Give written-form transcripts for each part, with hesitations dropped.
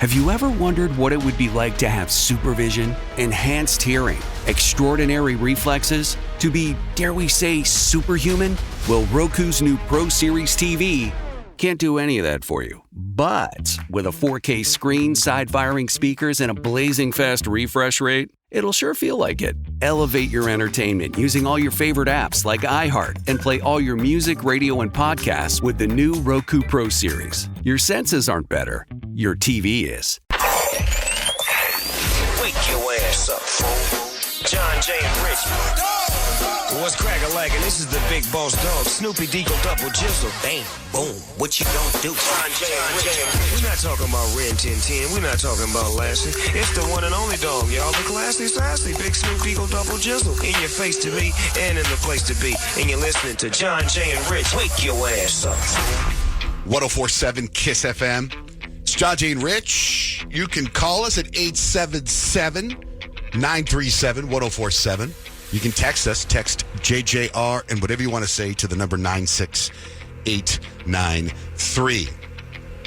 Have you ever wondered what it would be like to have supervision, enhanced hearing, extraordinary reflexes, to be, dare we say, superhuman? Well, Roku's new Pro Series TV can't do any of that for you. But with a 4K screen, side-firing speakers, and a blazing fast refresh rate, it'll sure feel like it. Elevate your entertainment using all your favorite apps like iHeart and play all your music, radio, and podcasts with the new Roku Pro Series. Your senses aren't better. Your TV is. Wake your ass up, fool. Johnjay Rich. What's crackin'-lackin'? This is the big boss dog, Snoopy Deagle Double Jizzle. Bang, boom, what you gonna do? Johnjay Rich. We're not talking about Ren 1010. We're not talking about Lassie. It's the one and only dog, y'all. The classy, sassy, big Snoop Deagle Double Jizzle. In your face to be, and in the place to be. And you're listening to Johnjay and Rich. Wake your ass up. 1047 KISS FM. It's Johnjay and Rich. You can call us at 877-937-1047. You can text us, text JJR and whatever you want to say to the number 96893.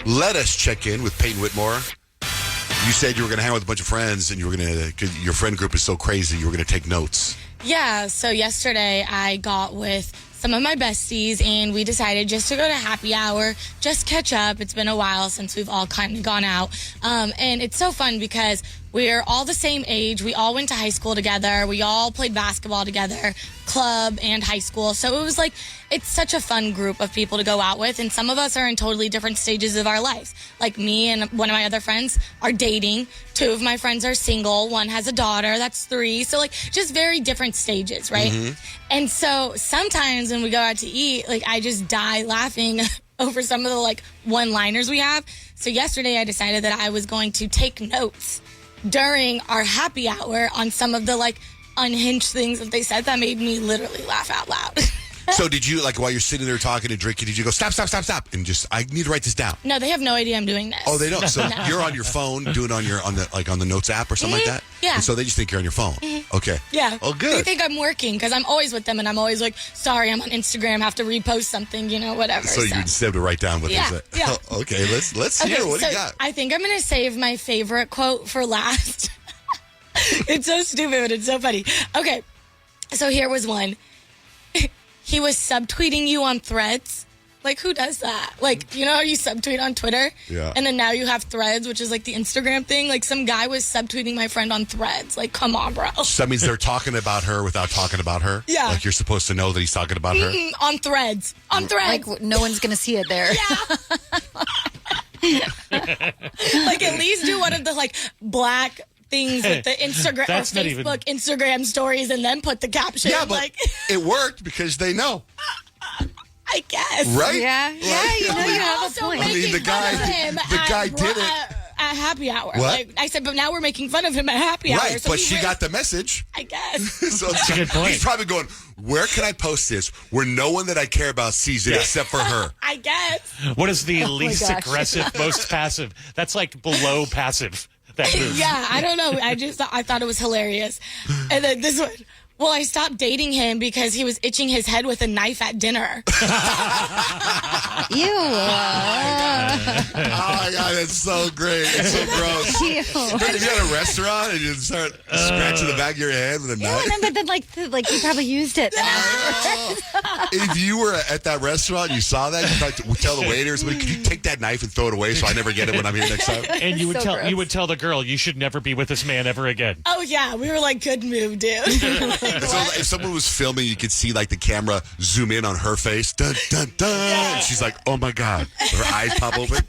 Let us check in with Payton Whitmore. You said you were going to hang out with a bunch of friends and you were going to, because your friend group is so crazy, you were going to take notes. Yeah, so yesterday I got with some of my besties and we decided just to go to happy hour, just catch up. It's been a while since we've all kind of gone out. And it's so fun because we're all the same age. We all went to high school together. We all played basketball together, club and high school. So it was like, it's such a fun group of people to go out with. And some of us are in totally different stages of our lives. Like me and one of my other friends are dating. 2 of my friends are single. 1 has a daughter. That's 3. So like just very different stages, right? Mm-hmm. And so sometimes when we go out to eat, like I just die laughing over some of the like one-liners we have. So yesterday I decided that I was going to take notes during our happy hour on some of the like unhinged things that they said that made me literally laugh out loud. So did you, like, while you're sitting there talking and drinking, did you go, stop, and just, I need to write this down? No, they have no idea I'm doing this. Oh, they don't? So no. You're on your phone doing it on the notes app or something like that? Yeah. And so they just think you're on your phone? Mm-hmm. Okay. Yeah. Oh, good. They think I'm working because I'm always with them and I'm always like, sorry, I'm on Instagram, have to repost something, whatever. So you just have to write down what they said. Yeah. Okay, let's hear what you got. I think I'm going to save my favorite quote for last. It's so stupid, but it's so funny. Okay, so here was one. He was subtweeting you on Threads. Like, who does that? Like, how you subtweet on Twitter? Yeah. And then now you have Threads, which is like the Instagram thing. Like, some guy was subtweeting my friend on Threads. Like, come on, bro. So that means they're talking about her without talking about her? Yeah. Like, you're supposed to know that he's talking about her? On Threads. On Threads. Like, no one's going to see it there. Yeah. Like, at least do one of the, like, black things with the Instagram or Facebook Instagram stories and then put the caption. Yeah, but it worked because they know. I guess. Right? Yeah. Yeah, you have a point. I mean, the guy did it. At happy hour. What? Like I said, but now we're making fun of him at happy hour. Right, so but she got the message. I guess. So that's a good point. He's probably going, where can I post this where no one that I care about sees it except for her? I guess. What is the least aggressive, most passive? That's like below passive. That move. Yeah, I don't know. I thought it was hilarious. And then this one. Well, I stopped dating him because he was itching his head with a knife at dinner. Ew. Oh, my God, that's so great. It's so gross. Ew. If you're at a restaurant and you start scratching the back of your head with a knife. Yeah, but then, like you probably used it. If you were at that restaurant and you saw that, you'd tell the waiters, could you take that knife and throw it away so I never get it when I'm here next time? And you would tell the girl, you should never be with this man ever again. Oh, yeah. We were like, good move, dude. So if someone was filming, you could see like the camera zoom in on her face. Dun, dun, dun. Yeah. And she's like, oh my God. Her eyes pop open.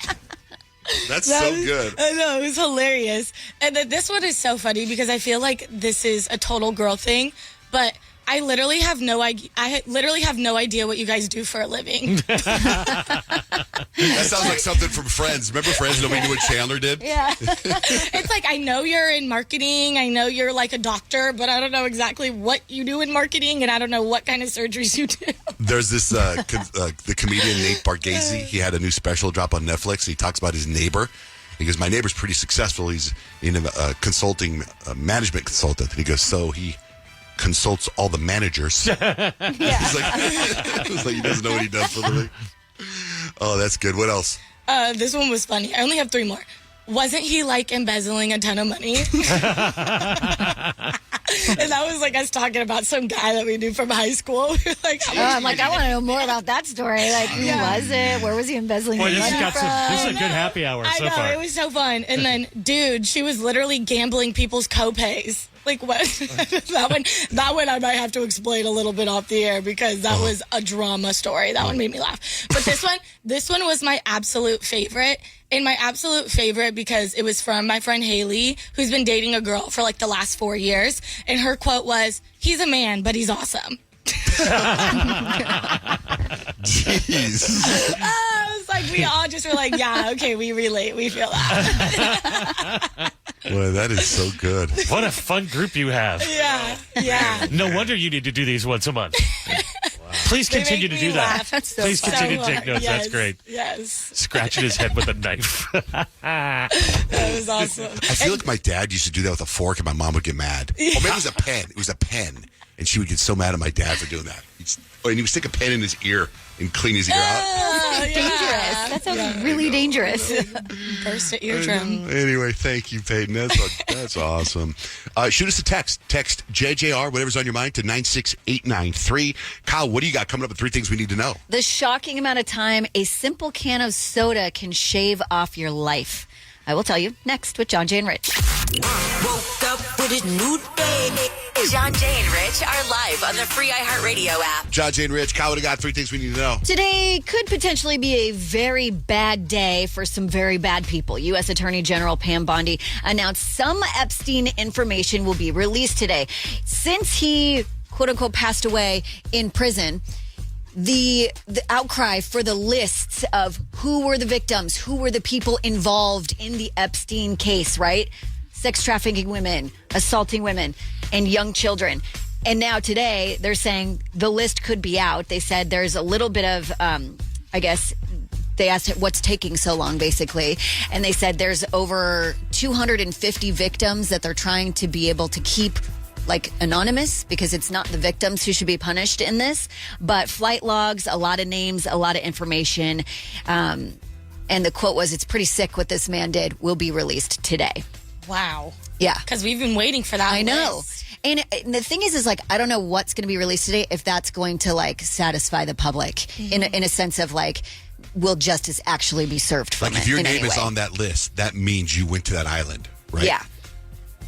That's so good. I know. It was hilarious. And then this one is so funny because I feel like this is a total girl thing, but I literally have no idea. What you guys do for a living. That sounds like something from Friends. Remember Friends? Nobody knew what Chandler did? Yeah. It's like, I know you're in marketing. I know you're like a doctor, but I don't know exactly what you do in marketing, and I don't know what kind of surgeries you do. There's this, the comedian Nate Bargatze. He had a new special drop on Netflix. He talks about his neighbor. He goes, my neighbor's pretty successful. He's in a consulting, management consultant. And he goes, so he consults all the managers. Yeah. He's like, he doesn't know what he does for a living. Oh, that's good. What else? This one was funny. I only have 3 more. wasn't he like embezzling a ton of money? And that was like us talking about some guy that we knew from high school. We were like, I'm like, I want to know more about that story. Like, who was it? Where was he embezzling Boy, his this money from? is a good happy hour I so know, far. it was so fun. And then, dude, she was literally gambling people's co-pays. Like, what? that one I might have to explain a little bit off the air because that was a drama story. That one made me laugh. But this one was my absolute favorite. And my absolute favorite because it was from my friend Haley, who's been dating a girl for like the last 4 years. And her quote was, "He's a man, but he's awesome." Jeez. It's like we all just were like, yeah, okay, we relate. We feel that. Boy, that is so good. What a fun group you have. Yeah. No wonder you need to do these once a month. Please They continue to make do me that. laugh. That's Please continue to take notes. Yes, That's great. Yes. Scratching his head with a knife. That was awesome. I feel like my dad used to do that with a fork, and my mom would get mad. Or maybe it was a pen. It was a pen, and she would get so mad at my dad for doing that. And he would stick a pen in his ear and clean his ear out. Dangerous. That sounds really dangerous. Burst an eardrum. Anyway, thank you, Payton. That's awesome. Shoot us a text. Text JJR, whatever's on your mind, to 96893. Kyle, what do you got coming up with 3 things we need to know? The shocking amount of time a simple can of soda can shave off your life. I will tell you next with Johnjay and Rich. Woke up with a new day. Johnjay and Rich are live on the free iHeartRadio app. Johnjay and Rich, Kyle, what do you got? 3 things we need to know. Today could potentially be a very bad day for some very bad people. U.S. Attorney General Pam Bondi announced some Epstein information will be released today. Since he, quote unquote, passed away in prison, the outcry for the lists of who were the victims, who were the people involved in the Epstein case, right? Sex trafficking women, assaulting women, and young children. And now today, they're saying the list could be out. They said there's a little bit of, I guess, they asked what's taking so long, basically. And they said there's over 250 victims that they're trying to be able to keep like anonymous because it's not the victims who should be punished in this, but flight logs, a lot of names, a lot of information. And the quote was, "It's pretty sick what this man did, will be released today." Wow. Yeah. Because we've been waiting for that. I know. list. And the thing is like, I don't know what's going to be released today, if that's going to like satisfy the public in a sense of like, will justice actually be served from Like, it if your in any name is way? on that list, that means you went to that island, right? Yeah.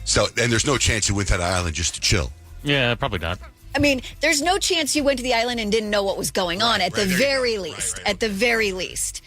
So, and there's no chance you went to that island just to chill. Yeah, probably not. I mean, there's no chance you went to the island and didn't know what was going on at the very least. Right. At the very least.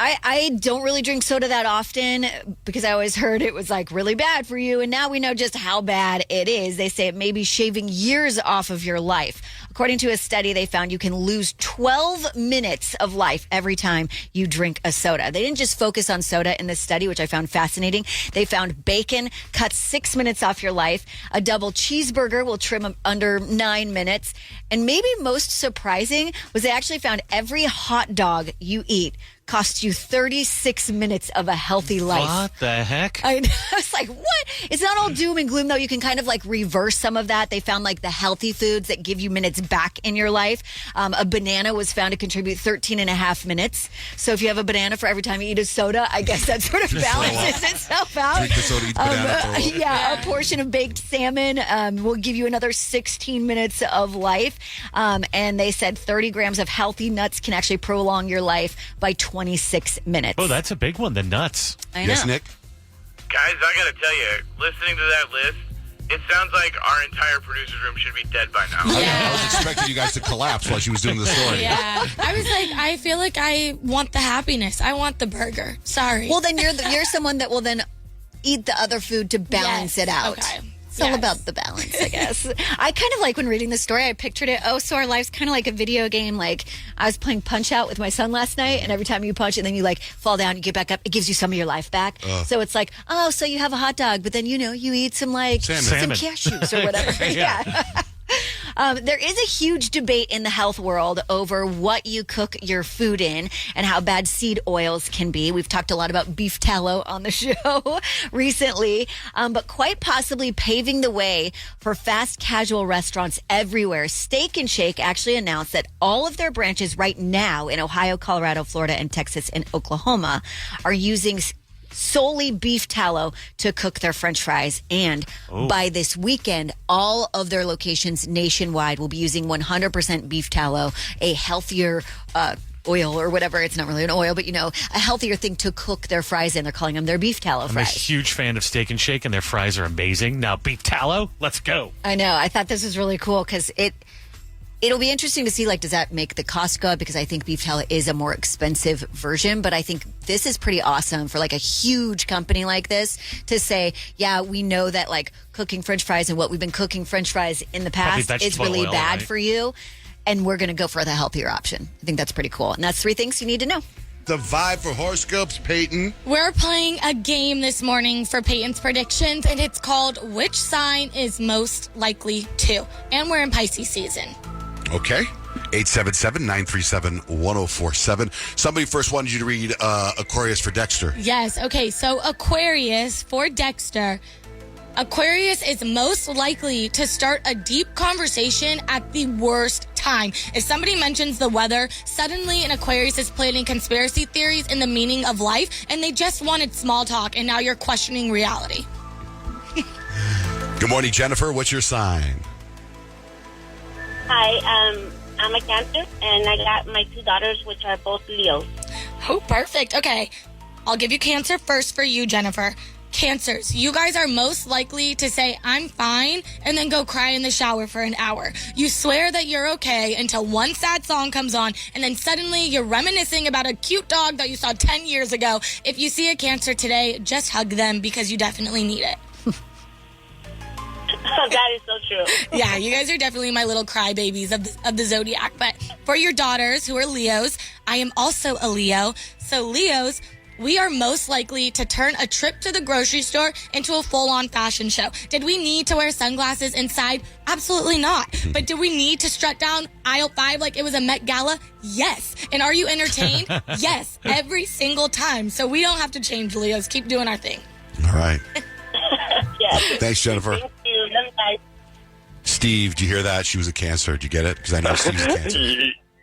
I don't really drink soda that often because I always heard it was like really bad for you. And now we know just how bad it is. They say it may be shaving years off of your life. According to a study, they found you can lose 12 minutes of life every time you drink a soda. They didn't just focus on soda in this study, which I found fascinating. They found bacon cuts 6 minutes off your life. A double cheeseburger will trim under 9 minutes. And maybe most surprising was they actually found every hot dog you eat costs you 36 minutes of a healthy life. What the heck? I was like, what? It's not all doom and gloom, though. You can kind of like reverse some of that. They found like the healthy foods that give you minutes back in your life. A banana was found to contribute 13 and a half minutes. So if you have a banana for every time you eat a soda, I guess that sort of balances itself out. Drink the soda, eat the banana for a while. Yeah, a portion of baked salmon will give you another 16 minutes of life. And they said 30 grams of healthy nuts can actually prolong your life by 26 minutes. Oh, that's a big one. The nuts. I know. Yes, Nick? Guys, I gotta tell you, listening to that list, it sounds like our entire producer's room should be dead by now. I was expecting you guys to collapse while she was doing the story. Yeah. I was like, I feel like I want the happiness. I want the burger. Sorry. Well, then you're someone that will then eat the other food to balance Yes. it out. Okay. It's all about the balance, I guess. I kind of like when reading the story, I pictured it, so our life's kind of like a video game. Like, I was playing Punch Out with my son last night, and every time you punch and then you like fall down, you get back up, it gives you some of your life back. So it's like, oh, so you have a hot dog, but then, you eat some like some Salmon. cashews or whatever. Yeah. There is a huge debate in the health world over what you cook your food in and how bad seed oils can be. We've talked a lot about beef tallow on the show recently, but quite possibly paving the way for fast casual restaurants everywhere. Steak and Shake actually announced that all of their branches right now in Ohio, Colorado, Florida, and Texas and Oklahoma are using solely beef tallow to cook their French fries. And by this weekend, all of their locations nationwide will be using 100% beef tallow, a healthier oil or whatever. It's not really an oil, but a healthier thing to cook their fries in. They're calling them their beef tallow fries. I'm a huge fan of Steak and Shake, and their fries are amazing. Now, beef tallow, let's go. I know. I thought this was really cool because it'll be interesting to see, does that make the cost go up? Because I think beef tallow is a more expensive version, but I think this is pretty awesome for a huge company like this to say, yeah, we know that cooking French fries and what we've been cooking French fries in the past is really bad for you. And we're going to go for the healthier option. I think that's pretty cool. And that's 3 things you need to know. The vibe for horoscopes, Payton. We're playing a game this morning for Peyton's predictions, and it's called Which Sign is Most Likely To? And we're in Pisces season. Okay. 877-937-1047. Somebody first wanted you to read Aquarius for Dexter. Yes. Okay. So Aquarius for Dexter. Aquarius is most likely to start a deep conversation at the worst time. If somebody mentions the weather, suddenly an Aquarius is planning conspiracy theories in the meaning of life, and they just wanted small talk, and now you're questioning reality. Good morning, Jennifer. What's your sign? Hi, I'm a Cancer, and I got my 2 daughters, which are both Leos. Oh, perfect. Okay. I'll give you Cancer first for you, Jennifer. Cancers, you guys are most likely to say, I'm fine, and then go cry in the shower for an hour. You swear that you're okay until one sad song comes on, and then suddenly you're reminiscing about a cute dog that you saw 10 years ago. If you see a Cancer today, just hug them because you definitely need it. That is so true. Yeah, you guys are definitely my little crybabies of the Zodiac. But for your daughters who are Leos, I am also a Leo. So Leos, we are most likely to turn a trip to the grocery store into a full-on fashion show. Did we need to wear sunglasses inside? Absolutely not. But do we need to strut down aisle 5 like it was a Met Gala? Yes. And are you entertained? Yes. Every single time. So we don't have to change, Leos. Keep doing our thing. All right. Yes. Thanks, Jennifer. Thank you. Love you guys. Steve, did you hear that? She was a Cancer. Did you get it? Because I know Steve's a Cancer.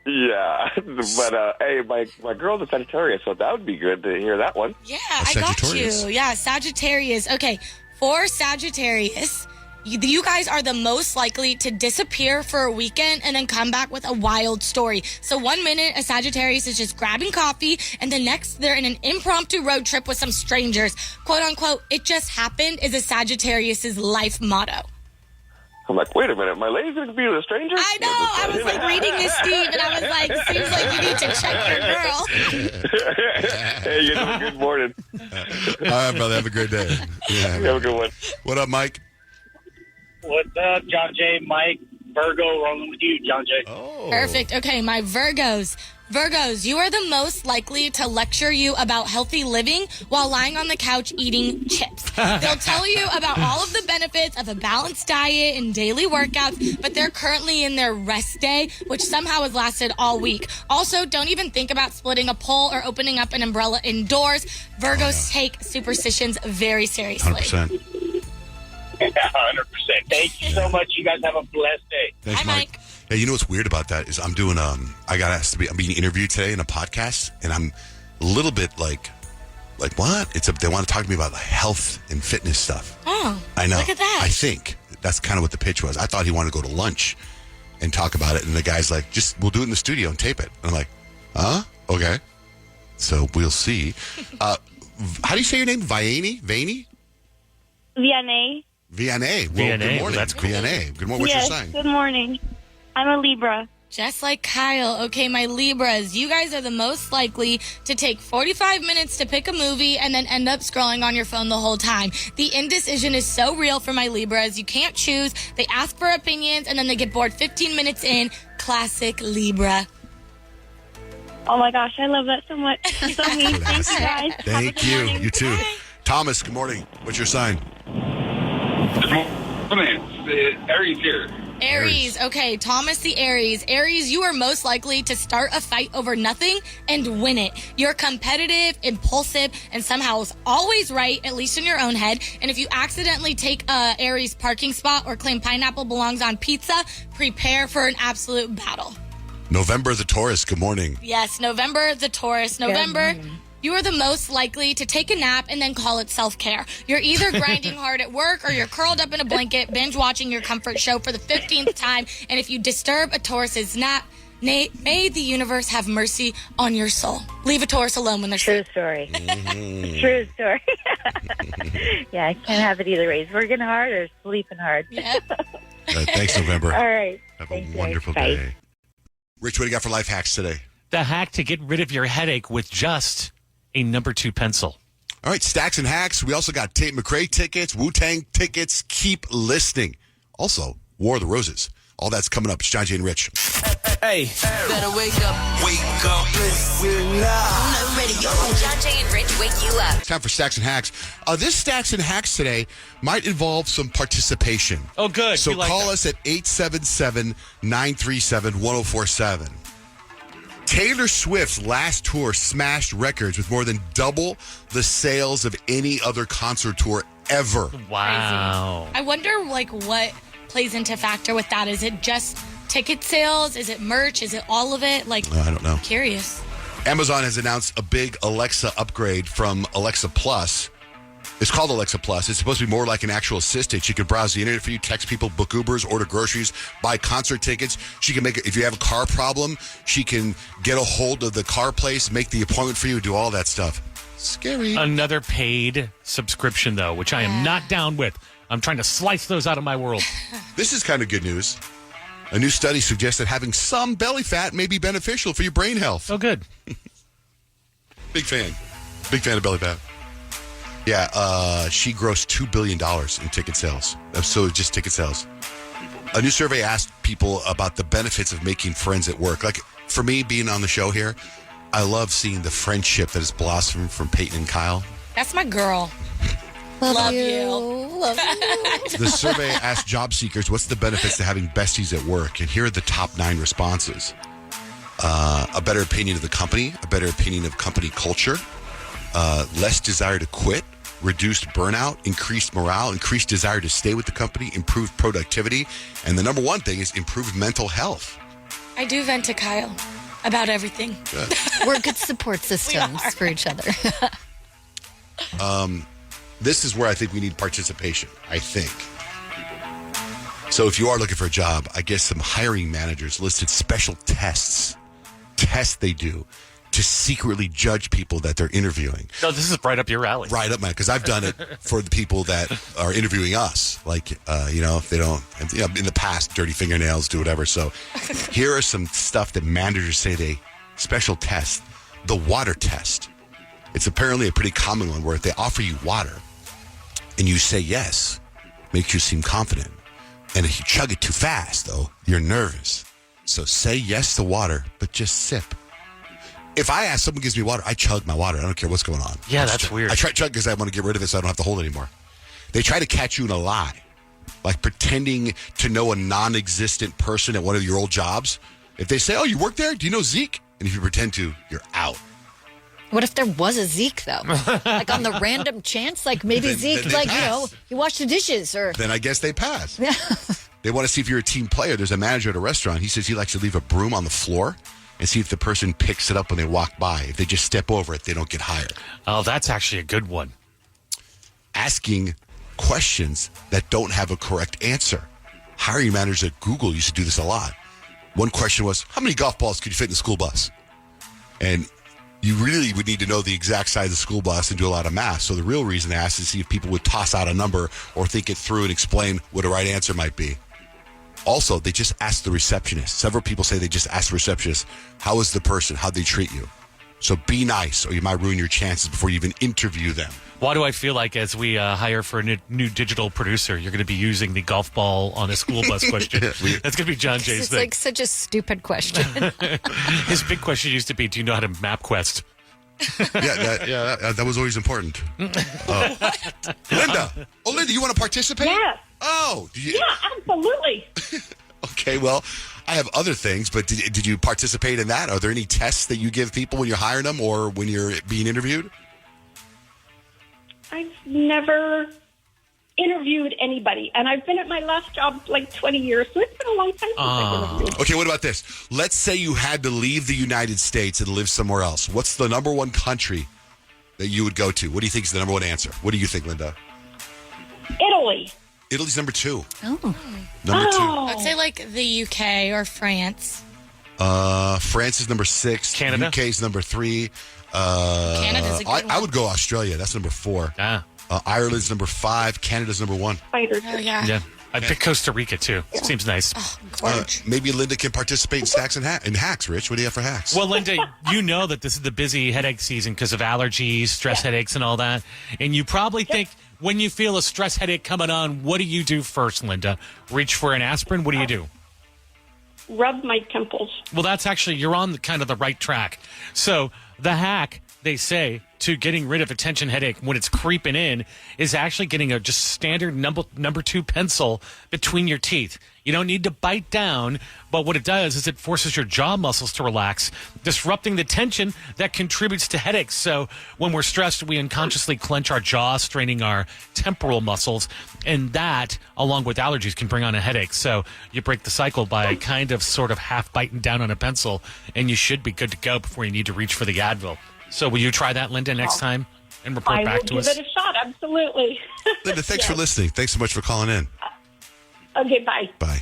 Yeah, but hey, my girl's a Sagittarius, so that would be good to hear that one. Yeah, I got you. Yeah, Sagittarius. Okay, for Sagittarius, you guys are the most likely to disappear for a weekend and then come back with a wild story. So 1 minute, a Sagittarius is just grabbing coffee, and the next, they're in an impromptu road trip with some strangers. Quote unquote, it just happened is a Sagittarius's life motto. I'm like, wait a minute, my lady's going to be with a stranger? I know. I was reading this, Steve, and I was like, seems like you need to check your girl. Hey, you have a good morning. All right, brother. Have a great day. Yeah. Have a good one. What up, Mike? What's up, Johnjay, Mike, Virgo, rolling with you, Johnjay. Oh. Perfect. Okay, my Virgos. Virgos, you are the most likely to lecture you about healthy living while lying on the couch eating chips. They'll tell you about all of the benefits of a balanced diet and daily workouts, but they're currently in their rest day, which somehow has lasted all week. Also, don't even think about splitting a pole or opening up an umbrella indoors. Virgos take superstitions very seriously. 100%. Yeah, 100%. Thank you so much. You guys have a blessed day. Thanks, Hi, Mike. Hey, you know what's weird about that is I'm doing I'm being interviewed today in a podcast, and I'm a little bit like what? They want to talk to me about health and fitness stuff. Oh, I know. Look at that. I think that's kind of what the pitch was. I thought he wanted to go to lunch and talk about it, and the guy's like, we'll do it in the studio and tape it. And I'm like, okay. So we'll see. How do you say your name? Vianney? Vianney. Vianney. Well, Vianney. good morning. That's cool. Vianney. Good morning. What's Yes, your sign? good morning. I'm a Libra. Just like Kyle. Okay, my Libras, you guys are the most likely to take 45 minutes to pick a movie and then end up scrolling on your phone the whole time. The indecision is so real for my Libras. You can't choose. They ask for opinions and then they get bored 15 minutes in. Classic Libra. Oh my gosh, I love that so much. So mean. Thank you guys. Have a Thank good you. morning. You too. Bye. Thomas, good morning. What's your sign? Aries here. Aries. Okay, Thomas the Aries. Aries, you are most likely to start a fight over nothing and win it. You're competitive, impulsive, and somehow is always right, at least in your own head. And if you accidentally take Aries parking spot or claim pineapple belongs on pizza, prepare for an absolute battle. November the Taurus, good morning. Yes, November the Taurus. November, you are the most likely to take a nap and then call it self-care. You're either grinding hard at work or you're curled up in a blanket, binge watching your comfort show for the 15th time. And if you disturb a Taurus's nap, may the universe have mercy on your soul. Leave a Taurus alone when they're True story. True story. Yeah, I can't have it either ways. Working hard or sleeping hard. Yep. Thanks, November. All right. Have Thanks, a wonderful guys. day. Rich, what do you got for life hacks today? The hack to get rid of your headache with just a number 2 pencil. All right, stacks and hacks. We also got Tate McRae tickets, Wu-Tang tickets. Keep listening. Also, War of the Roses. All that's coming up. It's Johnjay and Rich. Hey, better wake up. Wake up. Listen now. Radio. Johnjay and Rich wake you up. Time for stacks and hacks. This stacks and hacks today might involve some participation. Oh, good. So We like call that. us at 877-937-1047. Taylor Swift's last tour smashed records with more than double the sales of any other concert tour ever. Wow. I wonder, what plays into factor with that. Is it just ticket sales? Is it merch? Is it all of it? I don't know. Curious. Amazon has announced a big Alexa upgrade from Alexa Plus. It's called Alexa Plus. It's supposed to be more like an actual assistant. She can browse the internet for you, text people, book Ubers, order groceries, buy concert tickets. She can make it, if you have a car problem, she can get a hold of the car place, make the appointment for you, do all that stuff. Scary. Another paid subscription, though, which I am not down with. I'm trying to slice those out of my world. This is kind of good news. A new study suggests that having some belly fat may be beneficial for your brain health. Oh, good. Big fan. Big fan of belly fat. Yeah, she grossed $2 billion in ticket sales. So just ticket sales. A new survey asked people about the benefits of making friends at work. Like, for me, being on the show here, I love seeing the friendship that has blossomed from Payton and Kyle. That's my girl. Love you. The survey asked job seekers, what's the benefits to having besties at work? And here are the top 9 responses. A better opinion of the company, a better opinion of company culture, less desire to quit, reduced burnout, increased morale, increased desire to stay with the company, improved productivity, and the number one thing is improved mental health. I do vent to Kyle about everything. Good. We're good support systems for each other. This is where I think we need participation, I think. So if you are looking for a job, I guess some hiring managers listed special tests they do to secretly judge people that they're interviewing. No, this is right up your alley. Right up, man, because I've done it for the people that are interviewing us. Like, if they don't, in the past, dirty fingernails, do whatever. So here are some stuff that managers say they special test. The water test. It's apparently a pretty common one where if they offer you water and you say yes, makes you seem confident. And if you chug it too fast, though, you're nervous. So say yes to water, but just sip. If I ask someone gives me water, I chug my water. I don't care what's going on. Yeah, that's weird. I try to chug because I want to get rid of it so I don't have to hold it anymore. They try to catch you in a lie, like pretending to know a non-existent person at one of your old jobs. If they say, oh, you work there? Do you know Zeke? And if you pretend to, you're out. What if there was a Zeke, though? Like on the random chance? Like maybe Zeke, then pass. he washed the dishes or... Then I guess they pass. Yeah. They want to see if you're a team player. There's a manager at a restaurant. He says he likes to leave a broom on the floor and see if the person picks it up when they walk by. If they just step over it, they don't get hired. Oh, that's actually a good one. Asking questions that don't have a correct answer. Hiring managers at Google used to do this a lot. One question was, how many golf balls could you fit in the school bus? And you really would need to know the exact size of the school bus and do a lot of math. So the real reason they asked is to see if people would toss out a number or think it through and explain what a right answer might be. Also, they just asked the receptionist. Several people say they just asked the receptionist, how is the person? How'd they treat you? So be nice or you might ruin your chances before you even interview them. Why do I feel like as we hire for a new digital producer, you're going to be using the golf ball on a school bus question? That's going to be Johnjay's It's thing. like such a stupid question. His big question used to be, do you know how to map quest? That was always important. Linda. Oh, Linda, you want to participate? Yeah. Oh. Yeah, absolutely. Okay, well, I have other things, but did you participate in that? Are there any tests that you give people when you're hiring them or when you're being interviewed? I've never interviewed anybody, and I've been at my last job like 20 years, so it's been a long time since I've interviewed. Okay, what about this? Let's say you had to leave the United States and live somewhere else. What's the number one country that you would go to? What do you think is the number one answer? What do you think, Linda? Italy. Italy's number 2. Oh. Number 2. I'd say like the UK or France. France is number 6. Canada? UK's number 3. Canada's a good one. I would go Australia. That's number 4. Ah. Ireland's number 5. Canada's number 1. Fighters. Oh, yeah. Yeah. I'd pick Costa Rica, too. Seems nice. Oh, gorge. Maybe Linda can participate in stacks and hacks. Rich, what do you have for hacks? Well, Linda, you know that this is the busy headache season because of allergies, stress headaches, and all that. And you probably think when you feel a stress headache coming on, what do you do first, Linda? Reach for an aspirin? What do you do? Rub my temples. Well, that's actually, you're on kind of the right track. So the hack, they say, to getting rid of a tension headache when it's creeping in is actually getting a just standard number 2 pencil between your teeth. You don't need to bite down, but what it does is it forces your jaw muscles to relax, disrupting the tension that contributes to headaches. So when we're stressed, we unconsciously clench our jaw, straining our temporal muscles, and that, along with allergies, can bring on a headache. So you break the cycle by kind of sort of half biting down on a pencil, and you should be good to go before you need to reach for the Advil. So will you try that, Linda, next time and report back to us? I will give it a shot, absolutely. Linda, thanks for listening. Thanks so much for calling in. Okay, bye. Bye.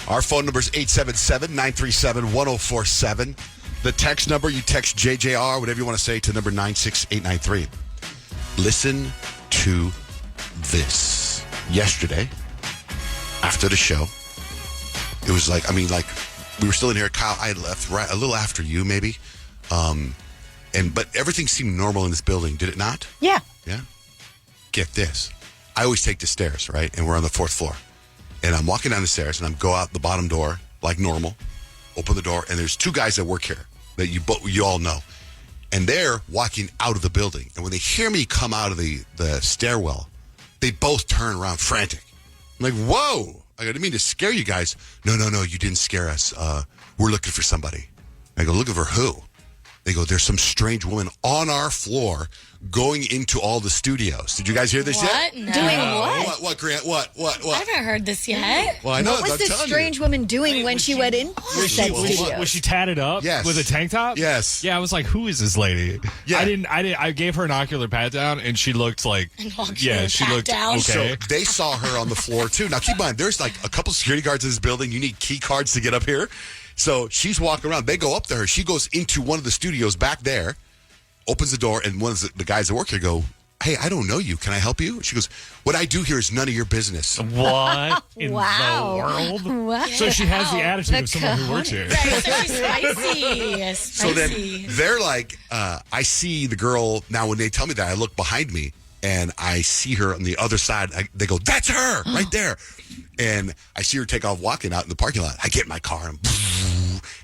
Our phone number is 877-937-1047. The text number, you text JJR, whatever you want to say, to number 96893. Listen to this. Yesterday, after the show, it was like, we were still in here. Kyle, I had left right a little after you, maybe. But everything seemed normal in this building, did it not? Yeah. Yeah. Get this. I always take the stairs, right? And we're on the 4th floor. And I'm walking down the stairs, and I go out the bottom door like normal, open the door, and there's 2 guys that work here that you all know. And they're walking out of the building. And when they hear me come out of the stairwell, they both turn around frantic. I'm like, whoa. I didn't mean to scare you guys. No, you didn't scare us. We're looking for somebody. I go, looking for who? They go, there's some strange woman on our floor going into all the studios. Did you guys hear this yet? No. Doing what? What, Grant? What? I haven't heard this yet. Well, I know. What was I'm this telling strange woman doing when she went in Was studios? she tatted up? Yes. With a tank top? Yes. Yeah, I was like, who is this lady? Yeah. I gave her an ocular pat down, and she looked like, she looked down. okay. So they saw her on the floor, too. Now, keep in mind, there's like a couple security guards in this building. You need key cards to get up here. So she's walking around. They go up to her. She goes into one of the studios back there, opens the door, and one of the guys that work here go, hey, I don't know you. Can I help you? She goes, what I do here is none of your business. What in Wow. the world? What? So she has the attitude The of someone who works here. Right, so she's spicy. So then they're like, I see the girl. Now, when they tell me that, I look behind me, and I see her on the other side. They go, that's her right there. And I see her take off walking out in the parking lot. I get in my car,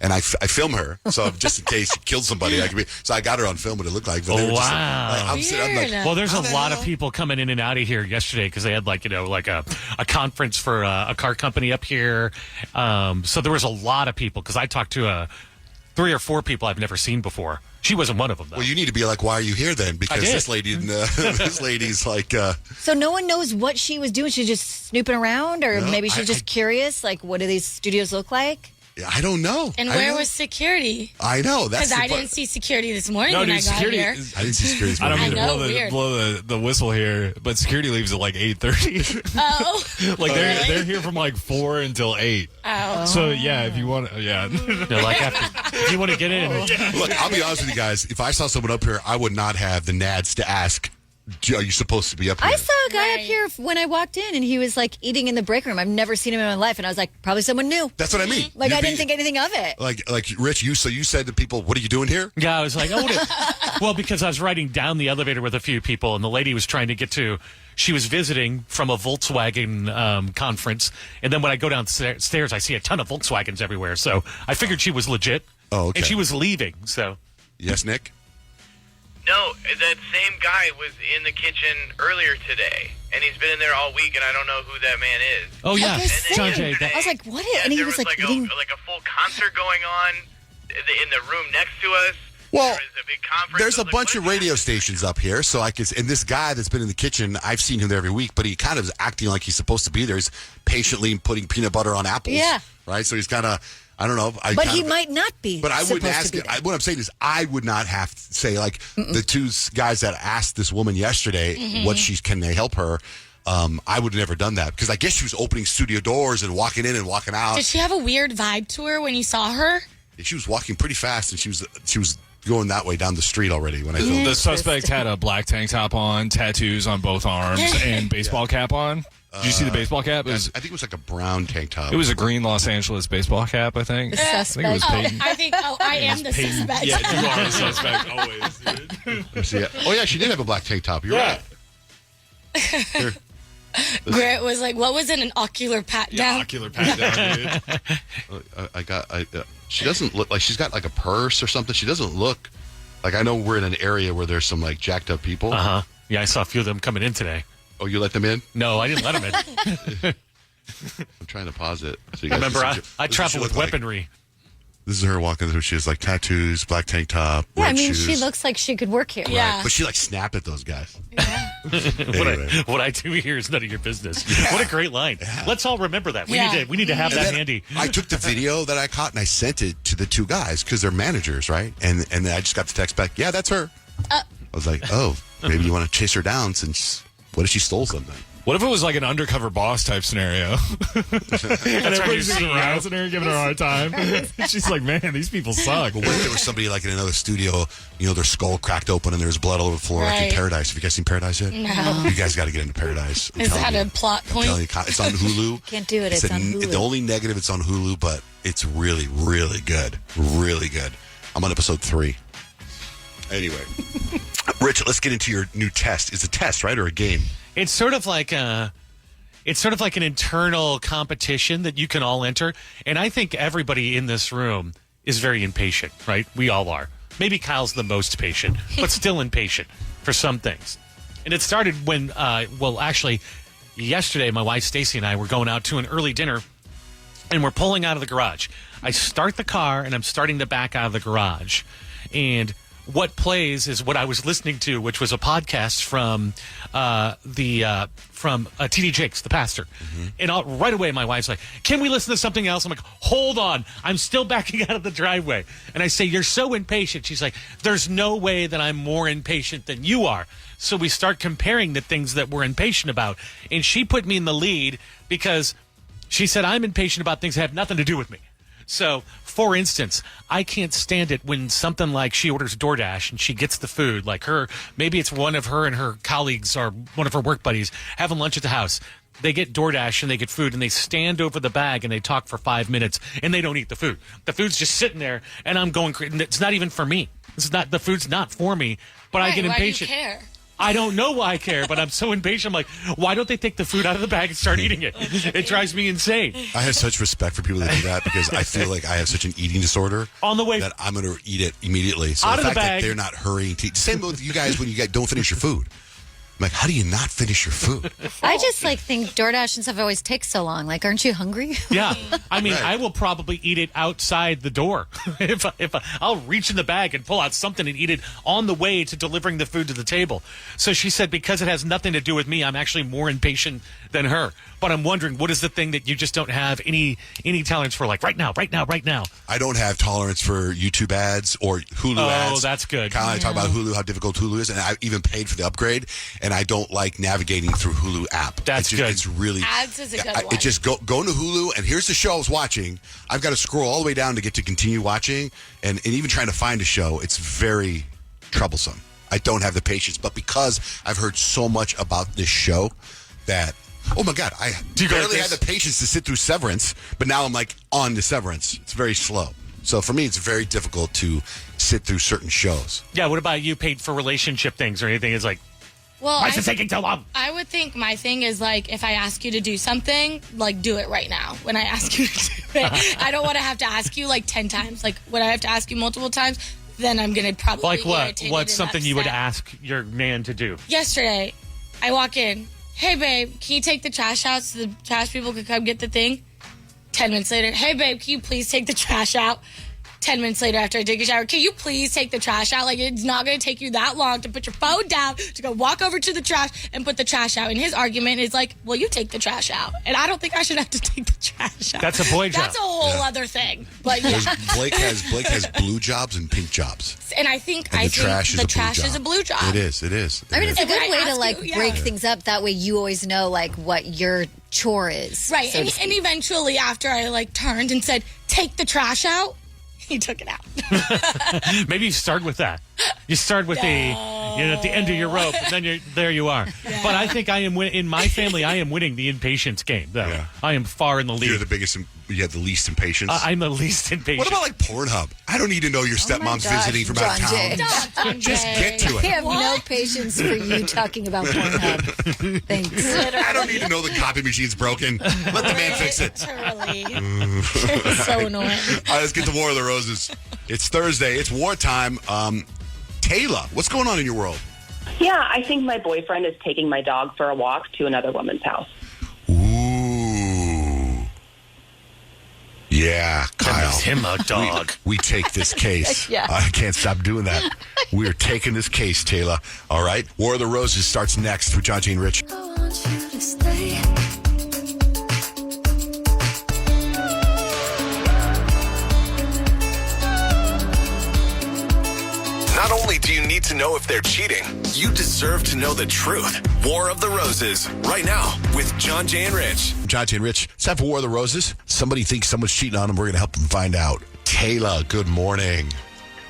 and I film her. So just in case she killed somebody, so I got her on film what it looked like. But they were just Wow. I'm like, Well, there's how a the lot hell? of people coming in and out of here yesterday because they had like a conference for a car company up here. So there was a lot of people because I talked to 3 or 4 people I've never seen before. She wasn't one of them, though. Well, you need to be like, why are you here then? Because I did. this lady, this lady's like. So no one knows what she was doing. She's just snooping around, or No, maybe she's just curious. Like, what do these studios look like? I don't know. And I where know. was security? I know. That's Because the I part. didn't see security this morning No, when dude, I got security. here. I didn't see security. I don't I mean to know, blow weird. the whistle here, but security leaves at like 8:30. Oh. Like Really? they're here from like 4 until 8. Oh. So yeah, if you want, yeah. They're like, if you want to get in. Look, I'll be honest with you guys. If I saw someone up here, I would not have the nads to ask, are you supposed to be up here? I saw a guy up Right. here when I walked in, and he was like eating in the break room. I've never seen him in my life, and I was like, probably someone new. That's what I mean. Like, You'd I didn't be- think anything of it. Like Rich, you said to people, what are you doing here? Yeah, I was like, well, because I was riding down the elevator with a few people, and the lady was trying to get to. She was visiting from a Volkswagen conference, and then when I go downstairs, I see a ton of Volkswagens everywhere. So I figured she was legit. Oh, okay. And she was leaving. So Yes, Nick? No, that same guy was in the kitchen earlier today, and he's been in there all week, and I don't know who that man is. oh yeah, Like I said. Johnjay. I was like, what? Yeah, And he there was like a eating. full concert going on in the room next to us. Well, there was a big conference. there's I a was like, bunch what of is radio happening? stations up here, so and this guy that's been in the kitchen, I've seen him there every week, but he kind of is acting like he's supposed to be there. He's patiently putting peanut butter on apples. Yeah. Right? So he's kind of, I don't know. But he might not be. But I wouldn't ask. it. What I'm saying is, I would not have to say like the two guys that asked this woman yesterday, can they help her? I would have never done that because I guess she was opening studio doors and walking in and walking out. Did she have a weird vibe to her when you saw her? She was walking pretty fast, and she was going that way down the street already when I filmed. The suspect had a black tank top on, tattoos on both arms, and baseball cap on. Did you see the baseball cap? I think it was like a brown tank top. It was a green Los Angeles baseball cap, I think. I think it was Payton. I am the suspect. Yeah, you are the suspect always, dude. See, oh, yeah, she did have a black tank top. You're right. Here. Grant was like, what was it, an ocular pat down? Yeah, ocular pat down, dude. She doesn't look like she's got like a purse or something. She doesn't look like, I know we're in an area where there's some like jacked up people. Uh-huh. Yeah, I saw a few of them coming in today. Oh, you let them in? No, I didn't let them in. I'm trying to pause it. So you guys Remember, can see- I travel with weaponry. Like. This is her walking through. She has like tattoos, black tank top, Yeah, red shoes. she looks like she could work here. Yeah. But she like snapped at those guys. Anyway. What I do here is none of your business. Yeah. What a great line. Yeah. Let's all remember that. We need to have that handy. I took the video that I caught and I sent it to the two guys because they're managers, right? And then I just got the text back, yeah, that's her. I was like, oh, maybe you want to chase her down since, what if she stole something? What if it was like an undercover boss type scenario? And everybody's just harassing her, giving her a hard time. She's like, man, these people suck. But what if there was somebody like in another studio, their skull cracked open and there was blood all over the floor, like in Paradise? Have you guys seen Paradise yet? No. You guys got to get into Paradise. Is that a plot point? I'm telling you, it's on Hulu. Can't do it. It's on Hulu. The only negative, it's on Hulu, but it's really, really good. Really good. I'm on episode 3. Anyway. Rich, let's get into your new test. It's a test, right? Or a game? It's sort of like an internal competition that you can all enter. And I think everybody in this room is very impatient, right? We all are. Maybe Kyle's the most patient, but still impatient for some things. And it started when, actually, yesterday, my wife Stacy and I were going out to an early dinner, and we're pulling out of the garage. I start the car, and I'm starting to back out of the garage. And what plays is what I was listening to, which was a podcast from T.D. Jakes, the pastor. Mm-hmm. And right away, my wife's like, can we listen to something else? I'm like, hold on. I'm still backing out of the driveway. And I say, you're so impatient. She's like, there's no way that I'm more impatient than you are. So we start comparing the things that we're impatient about. And she put me in the lead because she said, I'm impatient about things that have nothing to do with me. So, for instance, I can't stand it when something like she orders DoorDash and she gets the food, like maybe it's one of her and her colleagues or one of her work buddies having lunch at the house. They get DoorDash and they get food and they stand over the bag and they talk for 5 minutes and they don't eat the food. The food's just sitting there and I'm going crazy. It's not even for me. The food's not for me, but I get impatient. Why do you care? I don't know why I care, but I'm so impatient. I'm like, why don't they take the food out of the bag and start eating it? It drives me insane. I have such respect for people that do that because I feel like I have such an eating disorder on the way that I'm going to eat it immediately. So out the of fact the bag. that they're not hurrying to eat. Same with you guys when you don't finish your food. I'm like, how do you not finish your food? I just think DoorDash and stuff always takes so long. Like, aren't you hungry? Yeah. I mean, I will probably eat it outside the door. if I'll reach in the bag and pull out something and eat it on the way to delivering the food to the table. So she said, because it has nothing to do with me, I'm actually more impatient than her. But I'm wondering, what is the thing that you just don't have any tolerance for? Like right now. I don't have tolerance for YouTube ads or Hulu ads. Oh, that's good. Kyle and I talk about Hulu, how difficult Hulu is, and I even paid for the upgrade, and I don't like navigating through Hulu app. That's good. It's really... Ads is a good one. It just go into Hulu, and here's the show I was watching. I've got to scroll all the way down to get to continue watching, and even trying to find a show, it's very troublesome. I don't have the patience, but because I've heard so much about this show that... Oh my God! I barely had the patience to sit through Severance, but now I'm like on to Severance. It's very slow. So for me, it's very difficult to sit through certain shows. Yeah. What about you? Paid for relationship things or anything? It's like, why is it taking so long? I would think my thing is like, if I ask you to do something, like do it right now. When I ask you to do it, I don't want to have to ask you like 10 times. Like when I have to ask you multiple times, then I'm gonna probably like what? irritated What's and something you would upset. ask your man to do? Yesterday, I walk in. Hey, babe, can you take the trash out so the trash people could come get the thing? 10 minutes later, hey, babe, can you please take the trash out? 10 minutes later after I take a shower, can you please take the trash out? Like, it's not going to take you that long to put your phone down, to go walk over to the trash and put the trash out. And his argument is like, well, you take the trash out. And I don't think I should have to take the trash out. That's a boy job. That's a whole other thing. But yeah. Blake has blue jobs and pink jobs. And I think the trash is a blue job. It is. I mean, it's a good way to like you, break things up. That way, you always know like what your chore is. Right. so to And speak. eventually, after I like turned and said, "Take the trash out," he took it out. Maybe you start with that. You start with at the end of your rope, and then there you are. Yeah. But I think I am in my family. I am winning the impatience game, though. Yeah. I am far in the lead. You're the biggest. You have the least impatience. I'm the least impatient. What about like Pornhub? I don't need to know your stepmom's gosh, visiting from out of town. Johnjay. Just get to I it. have no patience for you talking about Pornhub. Thanks. I don't need to know the copy machine's broken. Let the man fix it. Literally. It's so annoying. All right, let's get to War of the Roses. It's Thursday. It's wartime. Taylor, what's going on in your world? Yeah, I think my boyfriend is taking my dog for a walk to another woman's house. Ooh. Yeah, Kyle. That makes him a dog. We take this case. Yeah. I can't stop doing that. We're taking this case, Taylor. All right? War of the Roses starts next with Johnjay Rich. Not only do you need to know if they're cheating, you deserve to know the truth. War of the Roses, right now, with Johnjay and Rich. Johnjay and Rich, it's time for War of the Roses. Somebody thinks someone's cheating on them. We're going to help them find out. Taylor, good morning.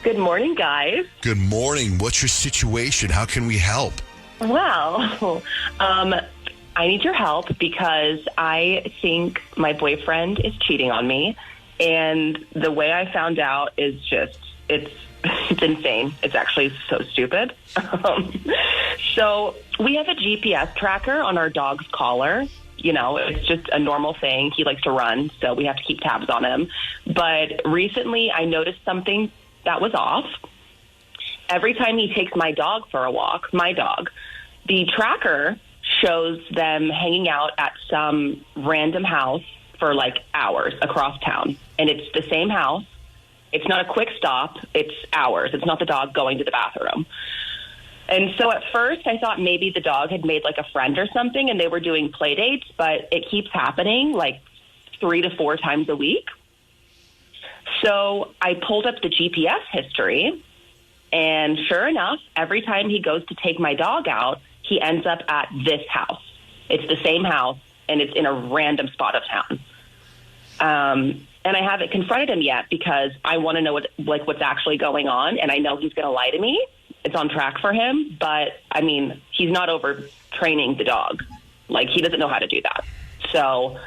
Good morning, guys. Good morning. What's your situation? How can we help? Well, I need your help because I think my boyfriend is cheating on me. And the way I found out is just, it's insane. It's actually so stupid. So we have a GPS tracker on our dog's collar. You know, it's just a normal thing. He likes to run, so we have to keep tabs on him. But recently I noticed something that was off. Every time he takes my dog for a walk, the tracker shows them hanging out at some random house for like hours across town. And it's the same house. It's not a quick stop. It's hours. It's not the dog going to the bathroom. And so at first I thought maybe the dog had made like a friend or something and they were doing play dates, but it keeps happening like 3 to 4 times a week. So I pulled up the GPS history, and sure enough, every time he goes to take my dog out, he ends up at this house. It's the same house, and it's in a random spot of town. And I haven't confronted him yet because I want to know what's actually going on, and I know he's going to lie to me. It's on track for him, but, I mean, he's not overtraining the dog. Like, he doesn't know how to do that. So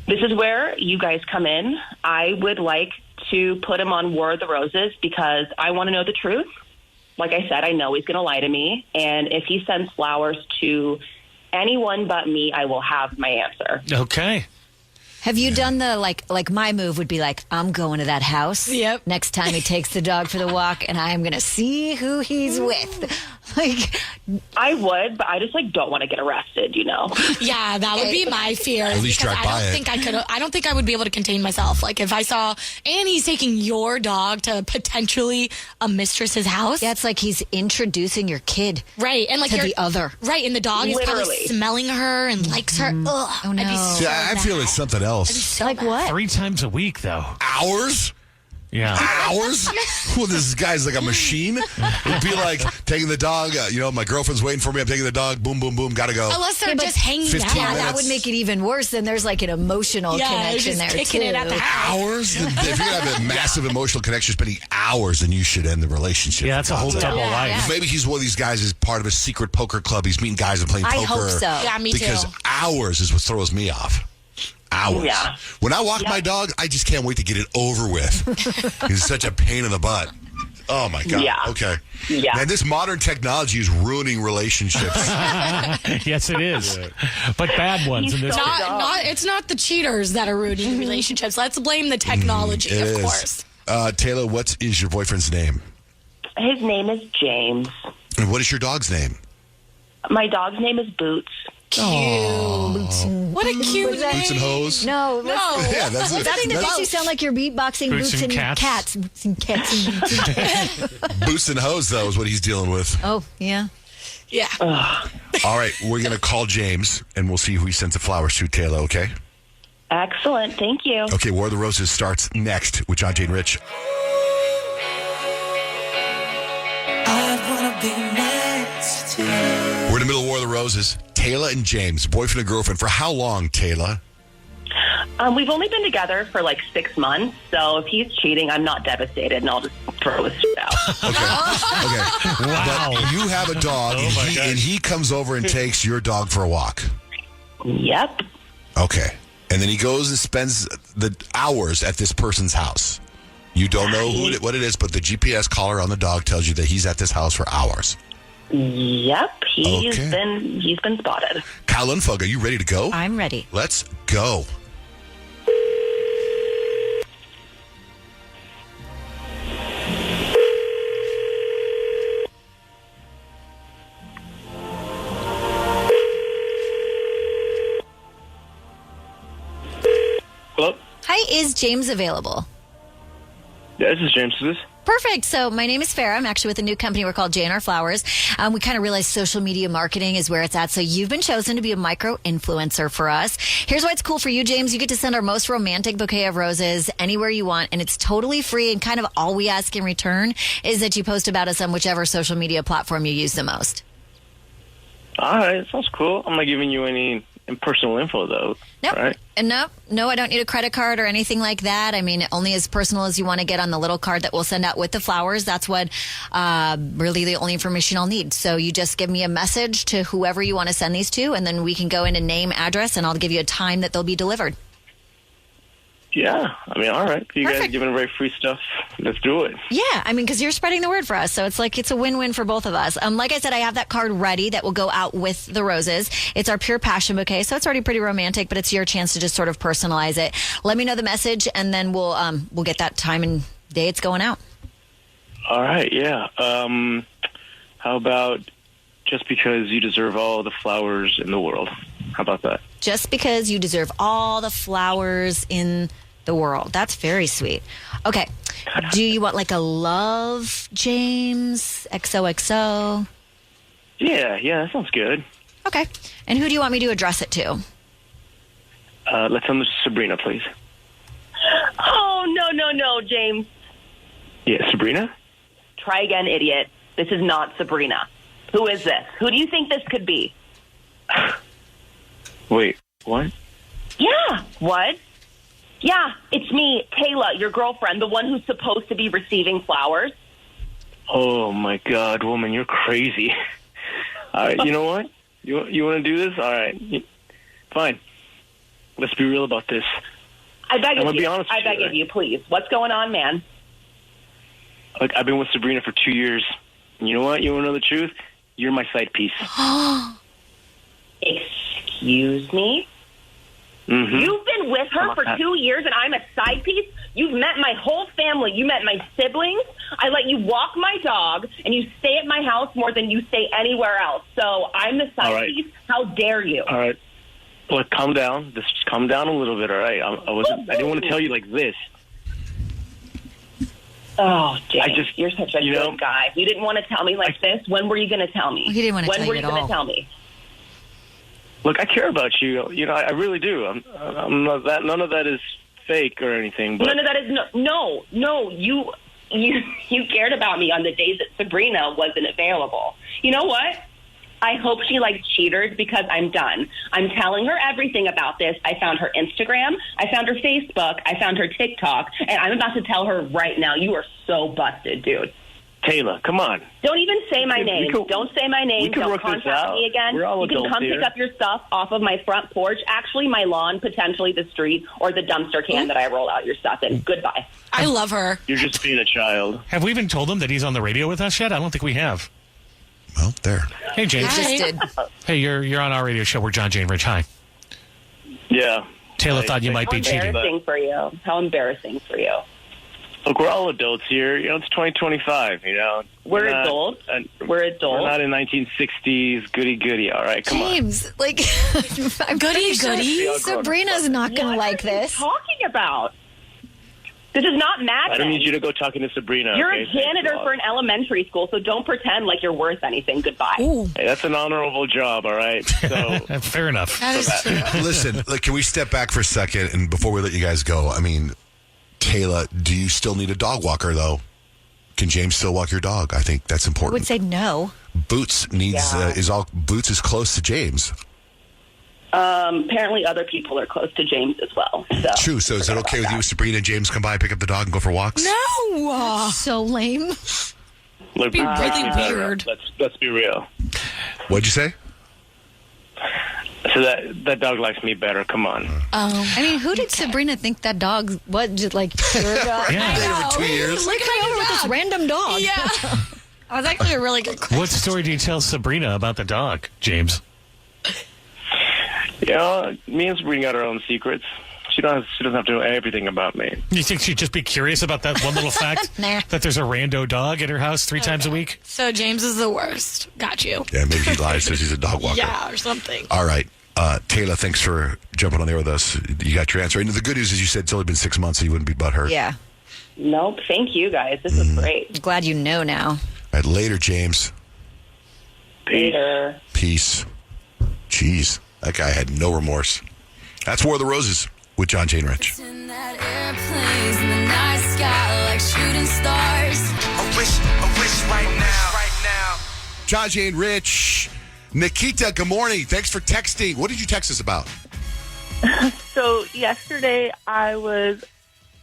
this is where you guys come in. I would like to put him on War of the Roses because I want to know the truth. Like I said, I know he's going to lie to me, and if he sends flowers to anyone but me, I will have my answer. Okay. Have you done the, like my move would be like, I'm going to that house. Yep. Next time he takes the dog for the walk, and I am going to see who he's with. Like, I would, but I just don't want to get arrested, you know? Yeah, that would be my fear. At least because drive by it. I don't think I would be able to contain myself. Like if I saw, and he's taking your dog to potentially a mistress's house. yeah, it's like he's introducing your kid. Right. And like to you're- the other. Right. And the dog is probably Literally. smelling her and likes her. Ugh. Oh, no. I'd be so See, I feel mad. it's something I'd be else. so Like mad. what? 3 times a week, though. Hours? Yeah. Hours? Well, this guy's like a machine. It'd be like taking the dog. My girlfriend's waiting for me. I'm taking the dog. Boom, boom, boom. Gotta go. Unless they're Yeah, but just hanging 15 out. Yeah, that minutes. would make it even worse. Then there's like an emotional Yeah, connection just there kicking too. it at the house. Hours? If you're going to have a massive emotional connection, spending hours, then you should end the relationship. Yeah, that's a whole God's sake. double life. yeah. Maybe he's one of these guys is part of a secret poker club. He's meeting guys and playing I poker. hope so. Yeah, me Because too. hours is what throws me off. Hours. Yeah. When I walk my dog, I just can't wait to get it over with. He's such a pain in the butt. Oh, my God. Yeah. Okay. Yeah. Man, this modern technology is ruining relationships. Yes, it is. But bad ones in this case. It's not the cheaters that are ruining the relationships. Let's blame the technology, It of is. course. Taylor, what is your boyfriend's name? His name is James. And what is your dog's name? My dog's name is Boots. Cute. What a cute name. Boots and hose? No. Yeah, that's it. That thing that makes you sound like you're beatboxing Boots and cats. Boots and cats. Boots and hose, though, is what he's dealing with. Oh, yeah. Yeah. All right, we're going to call James, and we'll see who he sends the flowers to, Taylor, okay? Excellent. Thank you. Okay, War of the Roses starts next with Johnjay Rich. We're in the middle of War of the Roses. Taylor and James, boyfriend and girlfriend. For how long, Taylor? We've only been together for like 6 months, so if he's cheating, I'm not devastated, and I'll just throw his shit out. Okay. Wow. But you have a dog, and he comes over and takes your dog for a walk. Yep. Okay. And then he goes and spends the hours at this person's house. You don't know what it is, but the GPS collar on the dog tells you that he's at this house for hours. Yep. He's been spotted. Kyle Lundfug, are you ready to go? I'm ready. Let's go. Hello? Hi, is James available? Yeah, this is James. Is this? Perfect. So my name is Farrah. I'm actually with a new company. We're called J&R Flowers. We kind of realized social media marketing is where it's at. So you've been chosen to be a micro influencer for us. Here's why it's cool for you, James. You get to send our most romantic bouquet of roses anywhere you want, and it's totally free. And kind of all we ask in return is that you post about us on whichever social media platform you use the most. All right, sounds cool. I'm not giving you any personal info, though. Nope. Right? And no, I don't need a credit card or anything like that. I mean, only as personal as you want to get on the little card that we'll send out with the flowers. That's what really the only information I'll need. So you just give me a message to whoever you want to send these to, and then we can go in and name, address, and I'll give you a time that they'll be delivered. Yeah, I mean, all right. You guys are giving away free stuff. Let's do it. Yeah, I mean, because you're spreading the word for us. So it's a win-win for both of us. Like I said, I have that card ready that will go out with the roses. It's our Pure Passion bouquet, so it's already pretty romantic, but it's your chance to just sort of personalize it. Let me know the message, and then we'll get that time and day it's going out. All right, yeah. How about just because you deserve all the flowers in the world? How about that? Just because you deserve all the flowers in the world. That's very sweet. Okay. Do you want like a love, James? XOXO? Yeah, that sounds good. Okay. And who do you want me to address it to? Let's send this to Sabrina, please. Oh, no, James. Yeah, Sabrina? Try again, idiot. This is not Sabrina. Who is this? Who do you think this could be? Wait, what? Yeah, what? Yeah, it's me, Taylor, your girlfriend, the one who's supposed to be receiving flowers. Oh, my God, woman, you're crazy. All right, you know what? You want to do this? All right, fine. Let's be real about this. I beg of you. Be honest I beg of you, please. What's going on, man? Look, I've been with Sabrina for 2 years. And you know what? You want to know the truth? You're my side piece. Excuse me? Mm-hmm. You've been with her for 2 years and I'm a side piece? You've met my whole family. You met my siblings. I let you walk my dog and you stay at my house more than you stay anywhere else. So I'm the side piece. How dare you? All right. Look, calm down. Just calm down a little bit, all right? I didn't want to tell you like this. Oh, James, you're such a good guy. You didn't want to tell me like this. When were you going to tell me? He didn't want to tell you When at were you all. going to tell me? Look, I care about you. You know, I really do. I'm not that. None of that is fake or anything. But None of that is no. You cared about me on the days that Sabrina wasn't available. You know what? I hope she likes cheaters because I'm done. I'm telling her everything about this. I found her Instagram. I found her Facebook. I found her TikTok. And I'm about to tell her right now, you are so busted, dude. Taylor, come on. Don't even say my name. Don't say my name. Don't contact me again. We're all you can adults come here. pick up your stuff off of my front porch, actually my lawn, potentially the street, or the dumpster can that I roll out your stuff in. Goodbye. I love her. You're just being a child. Have we even told him that he's on the radio with us yet? I don't think we have. Well, there. Hey, James. I just did. Hey, you're on our radio show. We're Johnjay Rich. Hi. Yeah. Taylor thought you might be cheating. How embarrassing for you. Look, we're all adults here. It's 2025, We're adults. We're adults. We're not in 1960s goody-goody, all right? Come on. James, like, I'm Goody, pretty sure goody. Sabrina's not going to like this. What are you talking about? This is not Mad I don't Men. need you to go talking to Sabrina. You're okay? a janitor for an elementary school, so don't pretend like you're worth anything. Goodbye. Hey, that's an honorable job, all right? So Fair enough. That is true. Listen, can we step back for a second? And before we let you guys go, I mean, Kayla, do you still need a dog walker, though? Can James still walk your dog? I think that's I important. would say no. Boots needs Boots is close to James. Apparently, other people are close to James as well. So True. So is it okay with you, Sabrina and James come by, pick up the dog, and go for walks? No. So lame. Look, Be really weird. Let's be real. What'd you say? So that dog likes me better. Come on. I mean, who did Sabrina think that dog was? Just like, Yeah. Dated for 2 years. Look at over with this random dog. Yeah. That was actually a really good question. What story do you tell Sabrina about the dog, James? Me and Sabrina got our own secrets. She doesn't have to know everything about me. You think she'd just be curious about that one little fact? Nah. That there's a rando dog at her house 3 times a week? So James is the worst. Got you. Yeah, maybe he lies, says he's a dog walker. Yeah, or something. All right. Taylor, thanks for jumping on there with us. You got your answer. And the good news is you said it's only been 6 months, so you wouldn't be butthurt. Yeah. Nope. Thank you, guys. This is great. I'm glad you know now. All right, later, James. Peter. Peace. Jeez, that guy had no remorse. That's War of the Roses with Johnjay Rich. In that airplanes in the night sky like shooting stars. A wish right now. Johnjay Rich. Nikita, good morning. Thanks for texting. What did you text us about? So yesterday I was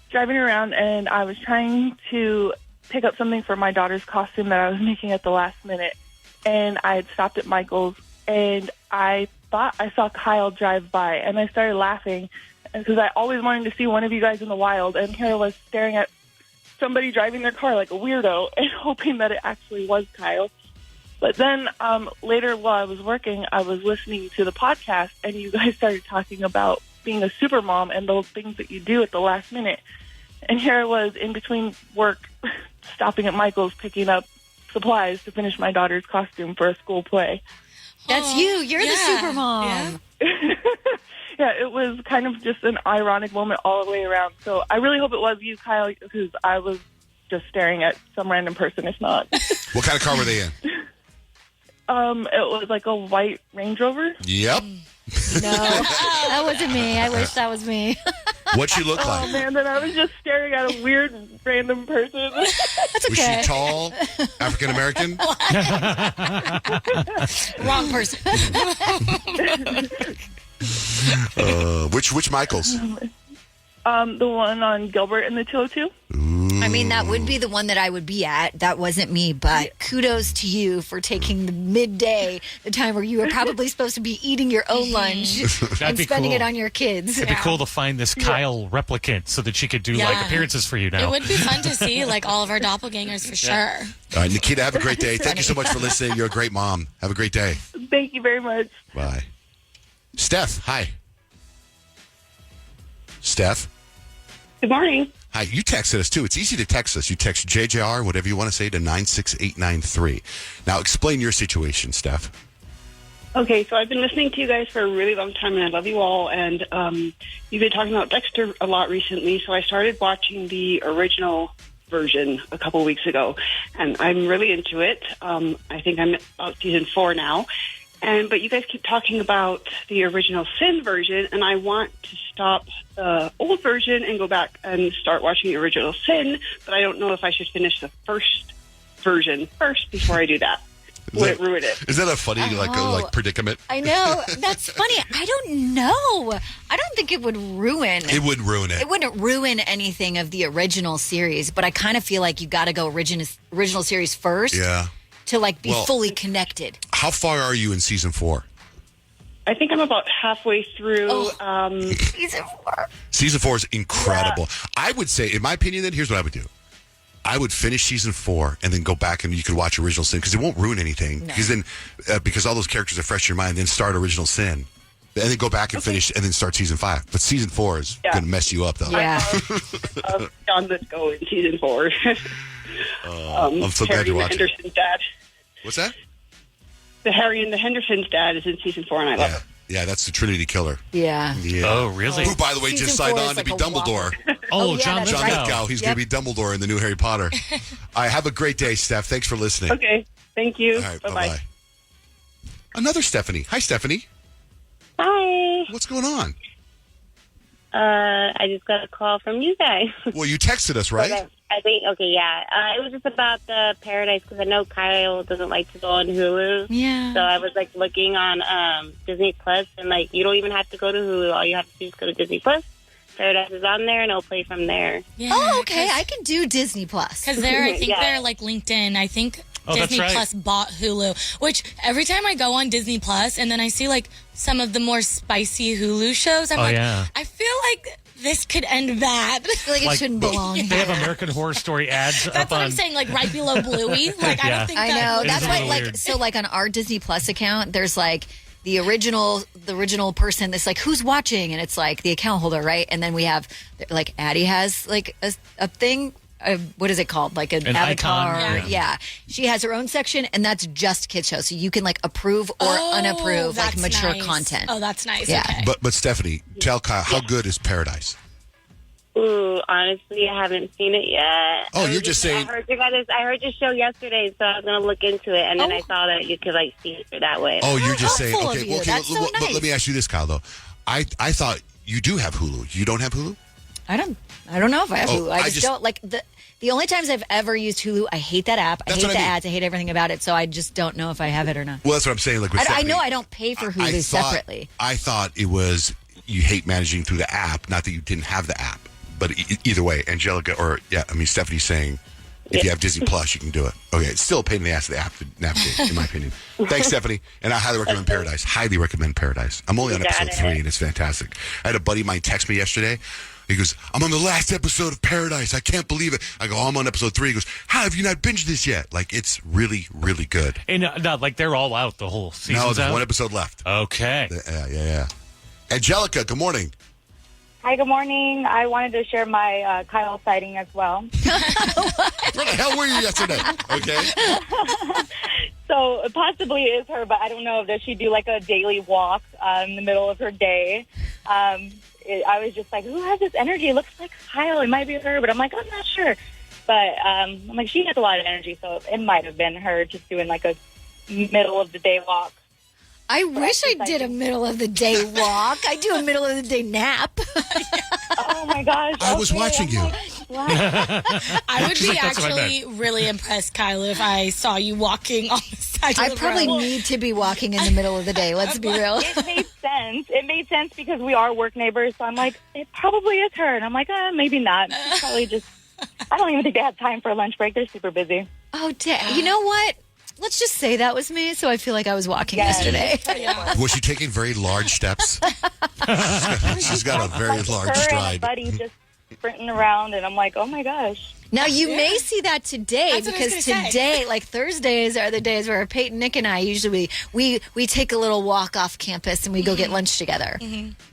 driving around and I was trying to pick up something for my daughter's costume that I was making at the last minute. And I had stopped at Michael's and I thought I saw Kyle drive by and I started laughing because I always wanted to see one of you guys in the wild. And here I was staring at somebody driving their car like a weirdo and hoping that it actually was Kyle. But then later while I was working, I was listening to the podcast and you guys started talking about being a super mom and those things that you do at the last minute. And here I was in between work, stopping at Michael's, picking up supplies to finish my daughter's costume for a school play. That's you. You're the super mom. Yeah, it was kind of just an ironic moment all the way around. So I really hope it was you, Kyle, because I was just staring at some random person, if not. What kind of car were they in? It was like a white Range Rover. Yep. No, that wasn't me. I wish that was me. What'd she look Oh, like? man, then I was just staring at a weird random person. That's Was okay. she tall? African American? Wrong person. Which Michaels? The one on Gilbert and the 202. I mean, that would be the one that I would be at. That wasn't me, but kudos to you for taking the midday, the time where you were probably supposed to be eating your own lunch and be spending cool. it on your kids. It'd be cool to find this Kyle replicant so that she could do Yeah. like appearances for you now. It would be fun to see like all of our doppelgangers for sure. All right, Nikita, have a great day. Thank you so much for listening. You're a great mom. Have a great day. Thank you very much. Bye. Steph, hi. Steph, Good morning. hi. You texted us, too. It's easy to text us. You text JJR, whatever you want to say, to 96893. Now, explain your situation, Steph. Okay, so I've been listening to you guys for a really long time, and I love you all. And you've been talking about Dexter a lot recently, so I started watching the original version a couple weeks ago, and I'm really into it. I think I'm about season 4 now. But you guys keep talking about the original Sin version, and I want to stop the old version and go back and start watching the original Sin, but I don't know if I should finish the first version first before I do that. Would it ruin it? Is that a funny like predicament? I know. That's funny. I don't know. I don't think it would ruin. It would ruin it. It wouldn't ruin anything of the original series, but I kind of feel like you got to go original series first. Yeah. To like be fully connected. How far are you in season 4? I think I'm about halfway through. Season 4. Season 4 is incredible. I would say, in my opinion, then here's what I would do. I would finish season 4 and then go back and you could watch Original Sin because it won't ruin anything. Because then, because all those characters are fresh in your mind, then start Original Sin. And then go back and finish, and then start season 5. But season 4 is going to mess you up, though. Yeah. John Lithgow in season 4. I'm so glad Harry you're and watching. Henderson's dad. What's that? The Harry and the Henderson's dad is in season 4, and I love it. Yeah, that's the Trinity Killer. Yeah. Oh, really? Who, by the way, just signed on to be Dumbledore. John Lithgow. He's going to be Dumbledore in the new Harry Potter. All right, have a great day, Steph. Thanks for listening. Okay, thank you. All right, Bye-bye. bye-bye. Another Stephanie. Hi, Stephanie. Hi. What's going on? I just got a call from you guys. Well, you texted us, right? I think, yeah. It was just about the Paradise, because I know Kyle doesn't like to go on Hulu. Yeah. So I was, looking on Disney Plus, and, you don't even have to go to Hulu. All you have to do is go to Disney Plus. Paradise is on there, and it'll play from there. Yeah, Oh, okay. I can do Disney Plus. Because I think they're linked in. I think Disney that's right. Plus bought Hulu, which every time I go on Disney Plus and then I see some of the more spicy Hulu shows, I'm I feel like this could end bad. I feel like it shouldn't belong They here. have American Horror Story ads That's up what on. I'm saying, right below Bluey. I don't think I know. It That's is why, really weird. so on our Disney Plus account, there's the original person that's who's watching, and it's the account holder, right? And then we have Addie has a thing. What is it called? An avatar. icon. Yeah. She has her own section, and that's just kids shows. So you can approve or unapprove that's mature nice. content. Oh, that's nice. Yeah. Okay. But Stephanie, tell Kyle, how good is Paradise? Ooh, honestly, I haven't seen it yet. Oh, you're just saying. I heard your show yesterday, so I was going to look into it, and then I saw that you could see it that way. Oh, you're just saying. thoughtful Okay, of you. well, okay. That's so But nice. let me ask you this, Kyle. Though, I thought you do have Hulu. You don't have Hulu? I don't know if I have Oh, Hulu. I just don't the only times I've ever used Hulu, I hate that app. I That's hate what the I mean. ads. I hate everything about it. So I just don't know if I have it or not. Well, that's what I'm saying. With I Stephanie, know I don't pay for Hulu separately. I thought it was you hate managing through the app, not that you didn't have the app. But either way, Stephanie's saying if you have Disney Plus, you can do it. Okay, it's still a pain in the ass of the app to navigate, in my opinion. Thanks, Stephanie. And I highly recommend Paradise. Highly recommend Paradise. I'm only on episode 3, and it's fantastic. I had a buddy of mine text me yesterday. He goes, I'm on the last episode of Paradise. I can't believe it. I go, I'm on episode 3. He goes, how have you not binged this yet? It's really, really good. And they're all out the whole season. No, there's one episode left. Okay. Yeah. Angelica, good morning. Hi, good morning. I wanted to share my Kyle sighting as well. Where the hell were you yesterday? Okay. So possibly it is her, but I don't know. Does she do a daily walk in the middle of her day? I was just who has this energy? It looks like Kyle. It might be her, but I'm not sure. But I'm she has a lot of energy, so it might have been her just doing a middle of the day walk. I wish I did a middle of the day walk. I do a middle of the day nap. Oh my gosh! I was watching you. I would She's be that's what I actually really impressed, Kyla, if I saw you walking on the side I of the probably road. need to be walking in the middle of the day. Let's be real. It made sense. It made sense because we are work neighbors. So I'm it probably is her. And I'm maybe not. She's probably just, I don't even think they have time for a lunch break. They're super busy. Oh, you know what? Let's just say that was me, so I feel like I was walking yesterday. Was she taking very large steps? She's got a very large her and a stride. buddy just sprinting around, and I'm oh my gosh. Now, you may see that today That's what I was because gonna today, Thursdays are the days where Payton, Nick, and I usually, we take a little walk off campus and we go get lunch together.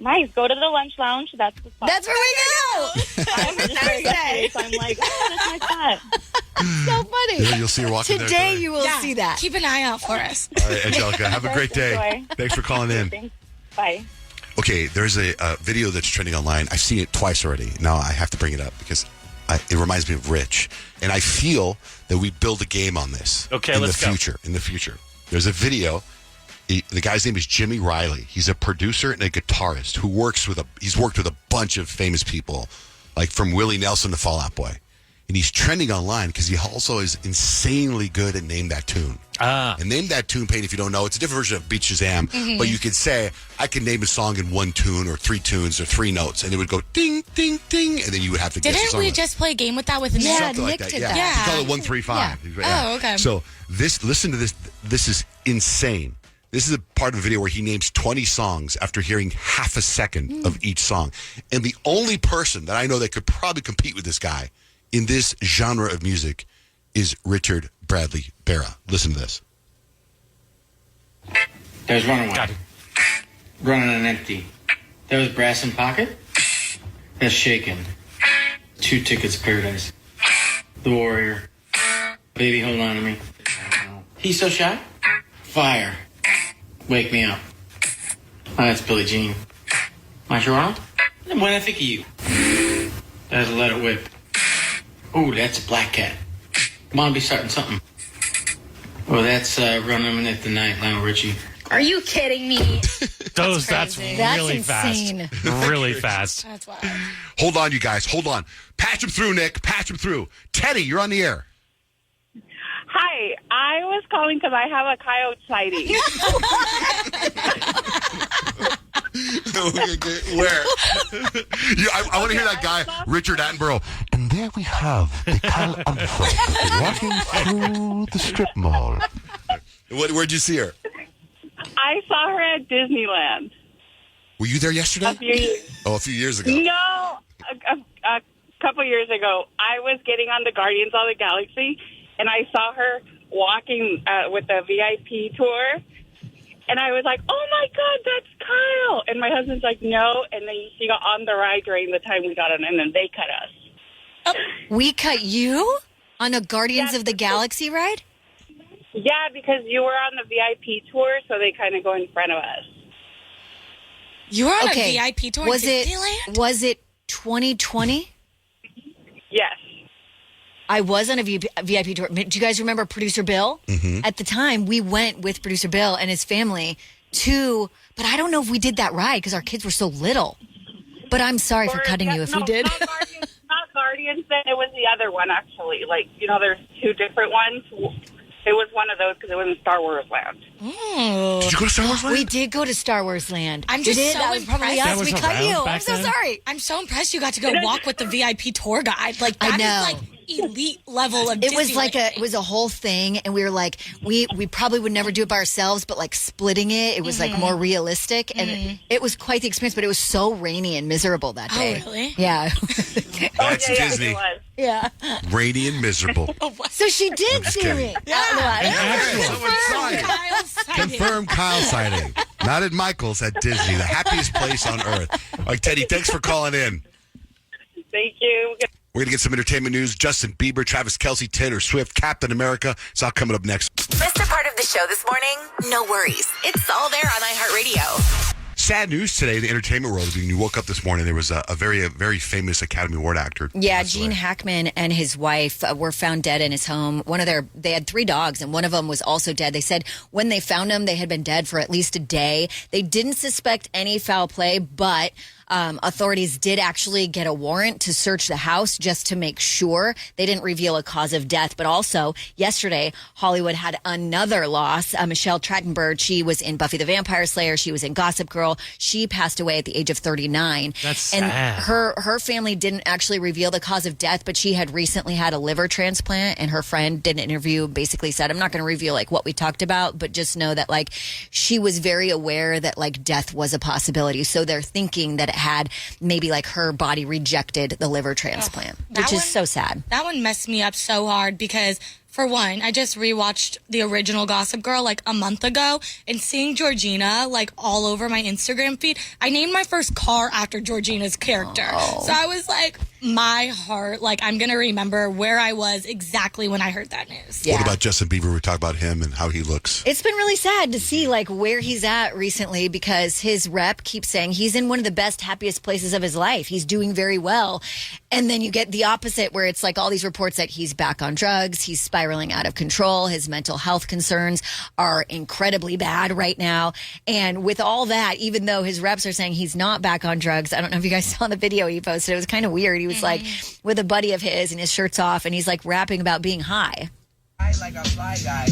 Nice. Go to the lunch lounge. That's the spot. That's where we go. I'm just there yesterday, so I'm that's my spot. So funny. Yeah, you'll see her walking there Today today. you will see that. Keep an eye out for us. All right, Angelica, have a great day. Enjoy. Thanks for calling in. Thanks. Bye. Okay, there's a video that's trending online. I've seen it twice already. Now I have to bring it up because it reminds me of Rich. And I feel that we build a game on this Okay, in let's the go. future. In the future. There's a video. The guy's name is Jimmy Riley. He's a producer and a guitarist who he's worked with a bunch of famous people, from Willie Nelson to Fall Out Boy. And he's trending online because he also is insanely good at Name That Tune. And Name That Tune, Payne, if you don't know, it's a different version of Beat Shazam. Mhm. But you could say, I can name a song in 1 tune or 3 tunes or 3 notes. And it would go ding, ding, ding. And then you would have to guess the Didn't song. we just play a game with that with Nick? Something like that. Yeah. You call it 1, 3, 5. Yeah. Oh, okay. So listen to this. This is insane. This is a part of the video where he names 20 songs after hearing half a second of each song. And the only person that I know that could probably compete with this guy in this genre of music is Richard Bradley Barra. Listen to this. There's one. running on empty. That was Brass in Pocket. That's Shaken. 2 Tickets to Paradise. The Warrior. Baby, hold on to me. He's So Shy. Fire. Wake Me Up. Oh, that's Billie Jean. My Toronto. When I think of you. That's Let It Whip. Oh, that's a Black Cat. Come on, be starting something. Oh, that's Running at the Night, Lionel Richie. Are you kidding me? That's really insane. fast. Really fast. That's wild. Hold on, you guys. Hold on. Patch him through, Nick. Patch him through. Teddy, you're on the air. Hi, I was calling because I have a coyote sighting. Where? I want to hear that guy, Richard Attenborough. And there we have the Cal Anthem walking through the strip mall. Where'd you see her? I saw her at Disneyland. Were you there yesterday? A few years. Oh, a few years ago. No, a couple years ago. I was getting on the Guardians of the Galaxy, and I saw her walking with the VIP tour. And I was like, oh, my God, that's Kyle. And my husband's like, no. And then she got on the ride during the time we got on, and then they cut us. We cut you on a Guardians of the Galaxy ride? Yeah, because you were on the VIP tour, so they kind of go in front of us. You were on a VIP tour was at Disneyland? Was it 2020? Yes. I was on a VIP tour. Do you guys remember Producer Bill? Mm-hmm. At the time, we went with Producer Bill and his family to, but I don't know if we did that ride because our kids were so little. But I'm sorry for cutting you if we did. Not Guardians, then it was the other one, actually. Like, there's 2 different ones. It was one of those because it was in Star Wars Land. Oh. Did you go to Star Wars Land? We did go to Star Wars Land. I'm just so That was probably impressed. us. We cut you. I'm so sorry. I'm so impressed you got to go walk with the VIP tour guide. Like, I that know. is like elite level of It was like Disneyland. it was a whole thing, and we were like, we probably would never do it by ourselves, but like splitting it was like more realistic, and it was quite the experience. But it was so rainy and miserable that day. Oh, really? Yeah. That's Disney. Yeah. Rainy and miserable. So she did just see kidding. me. Confirmed Kyle sighting. Not at Michael's, at Disney, the happiest place on earth. All right, Teddy, thanks for calling in. Thank you. We're going to get some entertainment news. Justin Bieber, Travis Kelce, Taylor Swift, Captain America. It's all coming up next. Missed a part of the show this morning? No worries. It's all there on iHeartRadio. Sad news today in the entertainment world. When you woke up this morning, there was a very famous Academy Award actor. Yeah, Gene Hackman and his wife were found dead in his home. They had 3 dogs, and one of them was also dead. They said when they found him, they had been dead for at least a day. They didn't suspect any foul play, but authorities did actually get a warrant to search the house just to make sure. They didn't reveal a cause of death. But also, yesterday, Hollywood had another loss. Michelle Trachtenberg, she was in Buffy the Vampire Slayer. She was in Gossip Girl. She passed away at the age of 39. That's and sad. her family didn't actually reveal the cause of death, but she had recently had a liver transplant, and her friend did an interview, basically said, I'm not going to reveal like what we talked about, but just know that like she was very aware that like death was a possibility. So they're thinking that it had maybe like her body rejected the liver transplant, which is so sad. That one messed me up so hard because, for one, I just rewatched the original Gossip Girl like a month ago, and seeing Georgina like all over my Instagram feed, I named my first car after Georgina's character. So I was like, my heart, like I'm going to remember where I was exactly when I heard that news. What about Justin Bieber? We talk about him and how he looks. It's been really sad to see like where he's at recently because his rep keeps saying he's in one of the best, happiest places of his life. He's doing very well. And then you get the opposite where it's like all these reports that he's back on drugs, he's spiraling out of control, his mental health concerns are incredibly bad right now. And with all that, even though his reps are saying he's not back on drugs, I don't know if you guys saw the video he posted. It was kind of weird. He was like with a buddy of his and his shirt's off and he's like rapping about being high. High like a fly guy.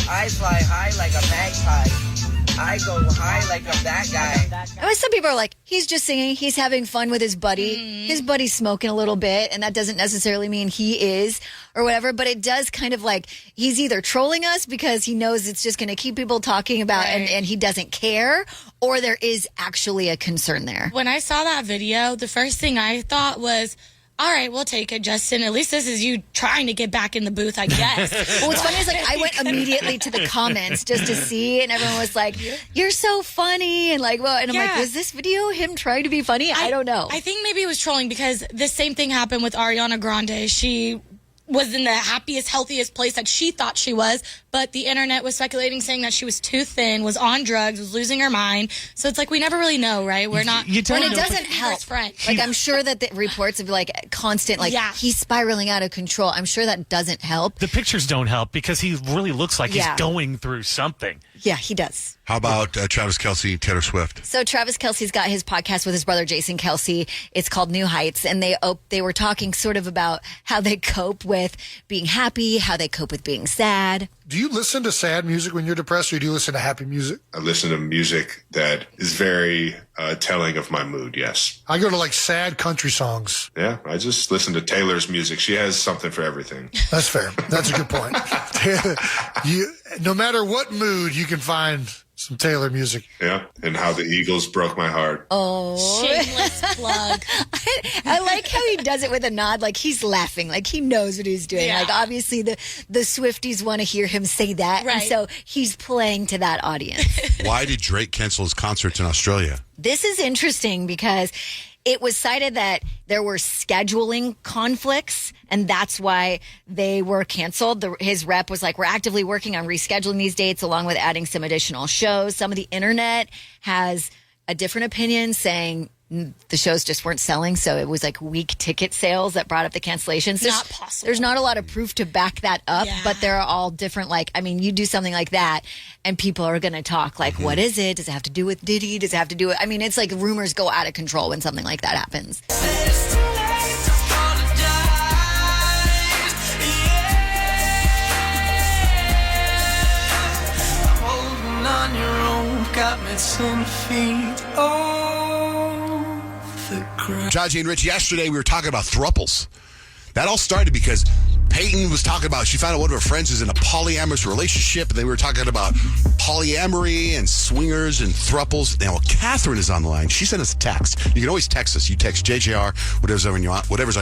I fly high like a magpie. I go high like I'm that guy. I mean, some people are like, he's just singing. He's having fun with his buddy. His buddy's smoking a little bit, and that doesn't necessarily mean he is or whatever. But it does kind of like he's either trolling us because he knows it's just going to keep people talking about and he doesn't care, or there is actually a concern there. When I saw that video, the first thing I thought was, all right, we'll take it, Justin. At least this is you trying to get back in the booth, I guess. Well, what's funny is like I went immediately to the comments just to see, and everyone was like, "You're so funny," and like, well, and I'm like, was this video him trying to be funny? I don't know. I think maybe it was trolling because the same thing happened with Ariana Grande. She was in the happiest, healthiest place that she thought she was, but the internet was speculating, saying that she was too thin, was on drugs, was losing her mind. So it's like we never really know, right? We're not. And it doesn't help. Like I'm sure that the reports of like constant, like he's spiraling out of control. I'm sure that doesn't help. The pictures don't help because he really looks like he's going through something. Yeah, he does. How about Travis Kelce, Taylor Swift? So Travis Kelce's got his podcast with his brother Jason Kelce. It's called New Heights, and they were talking sort of about how they cope with being happy, how they cope with being sad. Do you listen to sad music when you're depressed, or do you listen to happy music? I listen to music that is very telling of my mood, yes. I go to like sad country songs. Yeah, I just listen to Taylor's music. She has something for everything. That's fair. That's a good point. No matter what mood, you can find some Taylor music. Yeah, and How the Eagles Broke My Heart. Oh. Shameless plug. I like how he does it with a nod, like he's laughing, like he knows what he's doing. Yeah. Like obviously the Swifties want to hear him say that, and so he's playing to that audience. Why did Drake cancel his concerts in Australia? This is interesting because it was cited that there were scheduling conflicts, and that's why they were canceled. His rep was like, we're actively working on rescheduling these dates along with adding some additional shows. Some of the internet has a different opinion, saying the shows just weren't selling, so it was like weak ticket sales that brought up the cancellations. Not possible. There's not a lot of proof to back that up, but there are all different, like, I mean, you do something like that, and people are going to talk, like, what is it? Does it have to do with Diddy? Does it have to do with, I mean, it's like rumors go out of control when something like that happens. On your own, got me 10 feet off the ground. Johnjay and Rich, yesterday we were talking about thruples. That all started because Payton was talking about, she found out one of her friends is in a polyamorous relationship, and they were talking about polyamory and swingers and thruples. Now, Catherine is on the line. She sent us a text. You can always text us. You text JJR, whatever's on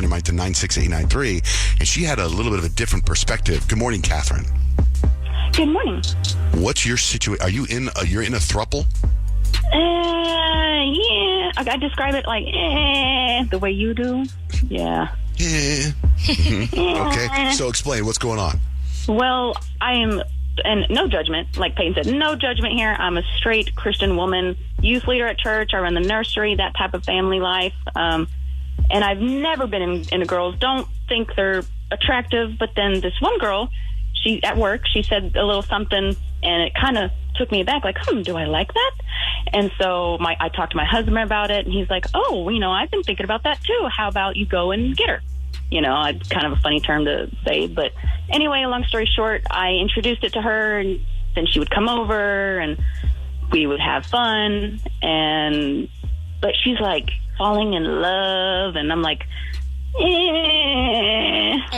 your mind, to 96893. And she had a little bit of a different perspective. Good morning, Catherine. Good morning. What's your situation? Are you you're in a thruple? Yeah. I describe it like the way you do. Yeah. Yeah. Okay. So explain what's going on. Well, I am, and no judgment, like Payton said, no judgment here. I'm a straight Christian woman, youth leader at church. I run the nursery, that type of family life. And I've never been into girls. Don't think they're attractive, but then this one girl, she at work, she said a little something, and it kind of took me back, like, do I like that? And so I talked to my husband about it, and he's like, I've been thinking about that too. How about you go and get her? It's kind of a funny term to say, but anyway, long story short, I introduced it to her, and then she would come over, and we would have fun, but she's like falling in love, and I'm like,